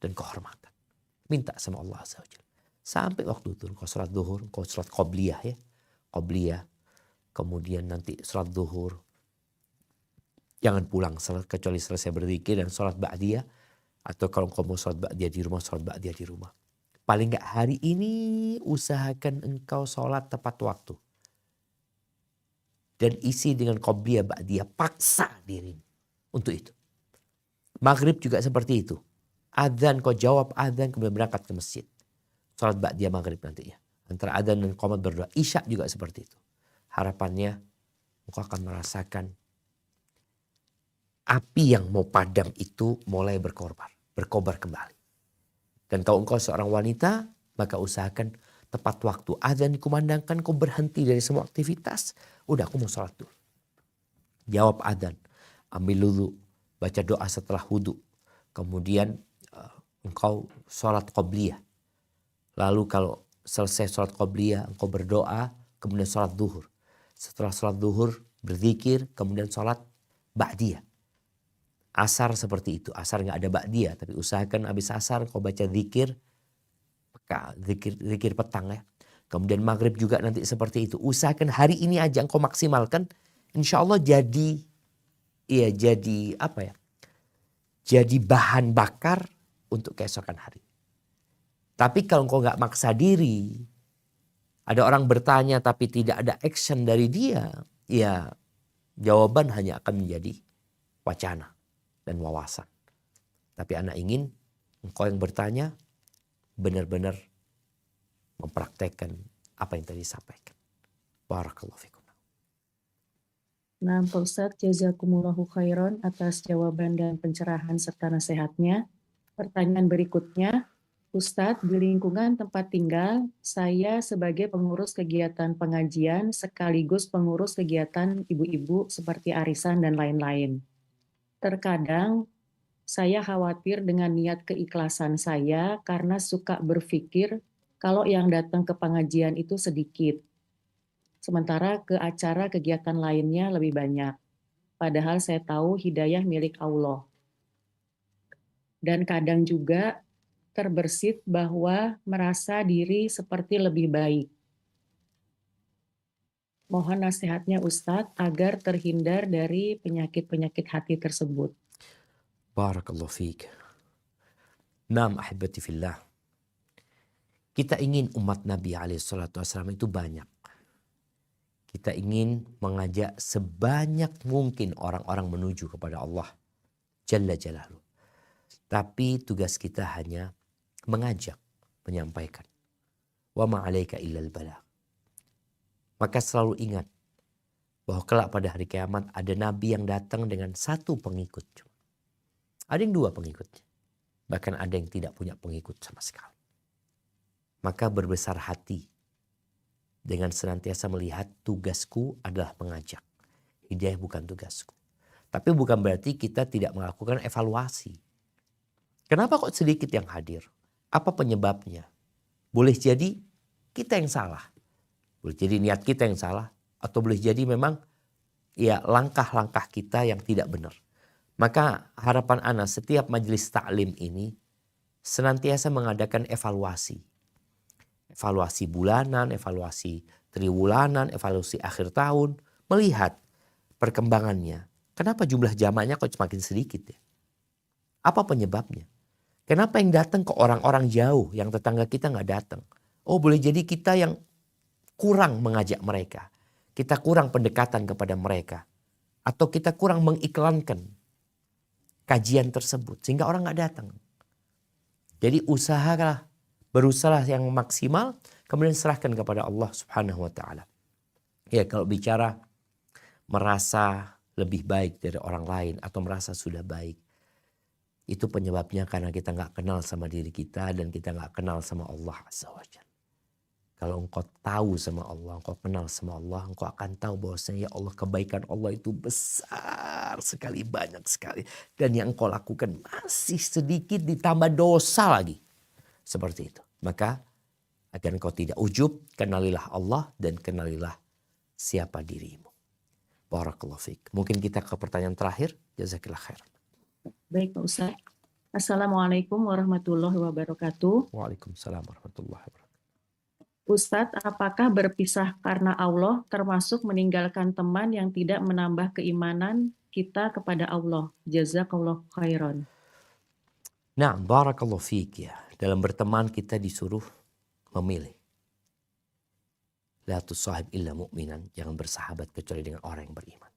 Speaker 1: Dan kehormatan. Minta sama Allah SWT. Sampai waktu itu engkau sholat zuhur, engkau sholat qobliyah ya. Qobliyah. Kemudian nanti sholat zuhur. Jangan pulang kecuali selesai berzikir dan sholat ba'diyah. Atau kalau engkau mau sholat ba'diyah di rumah, sholat ba'diyah di rumah. Paling enggak hari ini usahakan engkau sholat tepat waktu. Dan isi dengan qobliyah ba'diyah. Paksa dirimu untuk itu. Maghrib juga seperti itu. Adzan kau jawab adzan kemudian berangkat ke masjid. Sholat ba'diyah maghrib nanti ya. Antara adzan dan qomat berdoa. Isya juga seperti itu. Harapannya engkau akan merasakan api yang mau padam itu mulai berkobar kembali. Dan kalau engkau seorang wanita, maka usahakan tepat waktu azan dikumandangkan, kau berhenti dari semua aktivitas. Udah, aku mau sholat dulu. Jawab azan, ambil wudu, baca doa setelah wudu. Kemudian engkau sholat qobliyah. Lalu kalau selesai sholat qobliyah, engkau berdoa, kemudian sholat zuhur. Setelah sholat zuhur, berzikir, kemudian sholat ba'diyah. Asar seperti itu. Asar nggak ada ba'diyah, tapi usahakan habis asar kau baca zikir petang ya. Kemudian maghrib juga nanti seperti itu. Usahakan hari ini aja engkau maksimalkan. Insya Allah jadi apa ya? Jadi bahan bakar untuk keesokan hari. Tapi kalau engkau nggak maksa diri, ada orang bertanya tapi tidak ada action dari dia, ya jawaban hanya akan menjadi wacana dan wawasan. Tapi anak ingin engkau yang bertanya benar-benar mempraktekkan apa yang tadi disampaikan. Barakallahu fikum.
Speaker 2: Nah, Pak Ustadz, jazakumullahu khairan atas jawaban dan pencerahan serta nasihatnya. Pertanyaan berikutnya, Ustadz, di lingkungan tempat tinggal, saya sebagai pengurus kegiatan pengajian sekaligus pengurus kegiatan ibu-ibu seperti arisan dan lain-lain. Terkadang saya khawatir dengan niat keikhlasan saya karena suka berpikir kalau yang datang ke pengajian itu sedikit. Sementara ke acara kegiatan lainnya lebih banyak. Padahal saya tahu hidayah milik Allah. Dan kadang juga terbersit bahwa merasa diri seperti lebih baik. Mohon nasihatnya Ustadz agar terhindar dari penyakit-penyakit hati tersebut.
Speaker 1: Barakallahu fiik. Naam ahibati fillah. Kita ingin umat Nabi SAW itu banyak. Kita ingin mengajak sebanyak mungkin orang-orang menuju kepada Allah Jalla Jalaluh. Tapi tugas kita hanya mengajak, menyampaikan. Wa ma'alaika illal balagh. Maka selalu ingat bahwa kelak pada hari kiamat ada Nabi yang datang dengan satu pengikut. Ada yang dua pengikutnya. Bahkan ada yang tidak punya pengikut sama sekali. Maka berbesar hati dengan senantiasa melihat tugasku adalah mengajak. Hidayah bukan tugasku. Tapi bukan berarti kita tidak melakukan evaluasi. Kenapa kok sedikit yang hadir? Apa penyebabnya? Boleh jadi kita yang salah. Boleh jadi niat kita yang salah. Atau boleh jadi memang ya langkah-langkah kita yang tidak benar. Maka harapan ana setiap majelis taklim ini senantiasa mengadakan evaluasi. Evaluasi bulanan, evaluasi triwulanan, evaluasi akhir tahun. Melihat perkembangannya. Kenapa jumlah jamaahnya kok semakin sedikit ya? Apa penyebabnya? Kenapa yang datang ke orang-orang jauh, yang tetangga kita nggak datang? Oh boleh jadi kita yang kurang mengajak mereka. Kita kurang pendekatan kepada mereka. Atau kita kurang mengiklankan kajian tersebut. Sehingga orang nggak datang. Jadi usahalah. Berusaha yang maksimal, kemudian serahkan kepada Allah Subhanahu wa taala. Ya, kalau bicara merasa lebih baik dari orang lain atau merasa sudah baik, itu penyebabnya karena kita nggak kenal sama diri kita dan kita nggak kenal sama Allah Azza wa Jalla. Kalau engkau tahu sama Allah, engkau kenal sama Allah, engkau akan tahu bahwasanya ya Allah, kebaikan Allah itu besar sekali, banyak sekali. Dan yang engkau lakukan masih sedikit ditambah dosa lagi. Seperti itu. Maka agar engkau tidak ujub, kenalilah Allah dan kenalilah siapa dirimu. Barakallahu fiik. Mungkin kita ke pertanyaan terakhir. Jazakillah khair.
Speaker 2: Baik Pak Ustadz. Assalamualaikum warahmatullahi wabarakatuh.
Speaker 1: Waalaikumsalam warahmatullahi wabarakatuh.
Speaker 2: Ustadz, apakah berpisah karena Allah termasuk meninggalkan teman yang tidak menambah keimanan kita kepada Allah? Jazakallahu khairan.
Speaker 1: Nah, barakallahu fiik ya. Dalam berteman kita disuruh memilih. La tusahib illa mu'minan. Jangan bersahabat kecuali dengan orang yang beriman.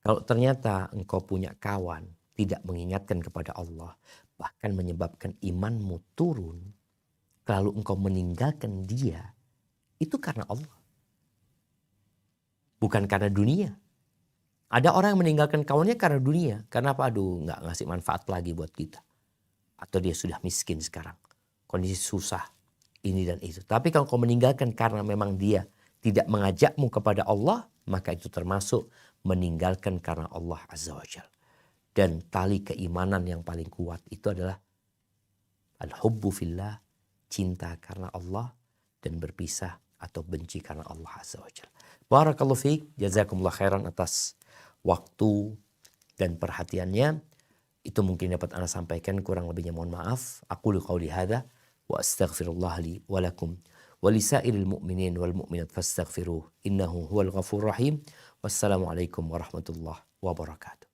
Speaker 1: Kalau ternyata engkau punya kawan tidak mengingatkan kepada Allah, bahkan menyebabkan imanmu turun, lalu engkau meninggalkan dia, itu karena Allah. Bukan karena dunia. Ada orang yang meninggalkan kawannya karena dunia. Karena apa? Aduh, nggak ngasih manfaat lagi buat kita. Atau dia sudah miskin sekarang. Kondisi susah. Ini dan itu. Tapi kalau kau meninggalkan karena memang dia tidak mengajakmu kepada Allah, maka itu termasuk meninggalkan karena Allah Azza wa Jalla. Dan tali keimanan yang paling kuat itu adalah al-hubbu fillah, cinta karena Allah, dan berpisah atau benci karena Allah Azza wa Jalla. Barakallahu fiik, jazakumullah khairan atas waktu dan perhatiannya. Itu mungkin dapat Anda sampaikan, kurang lebihnya mohon maaf. Aqulu qauli hadza wa astaghfirullah li wa lakum walisairil mu'minin wal mu'minat fastaghfiruh innahu huwal ghafurur rahim. Wassalamualaikum warahmatullahi wabarakatuh.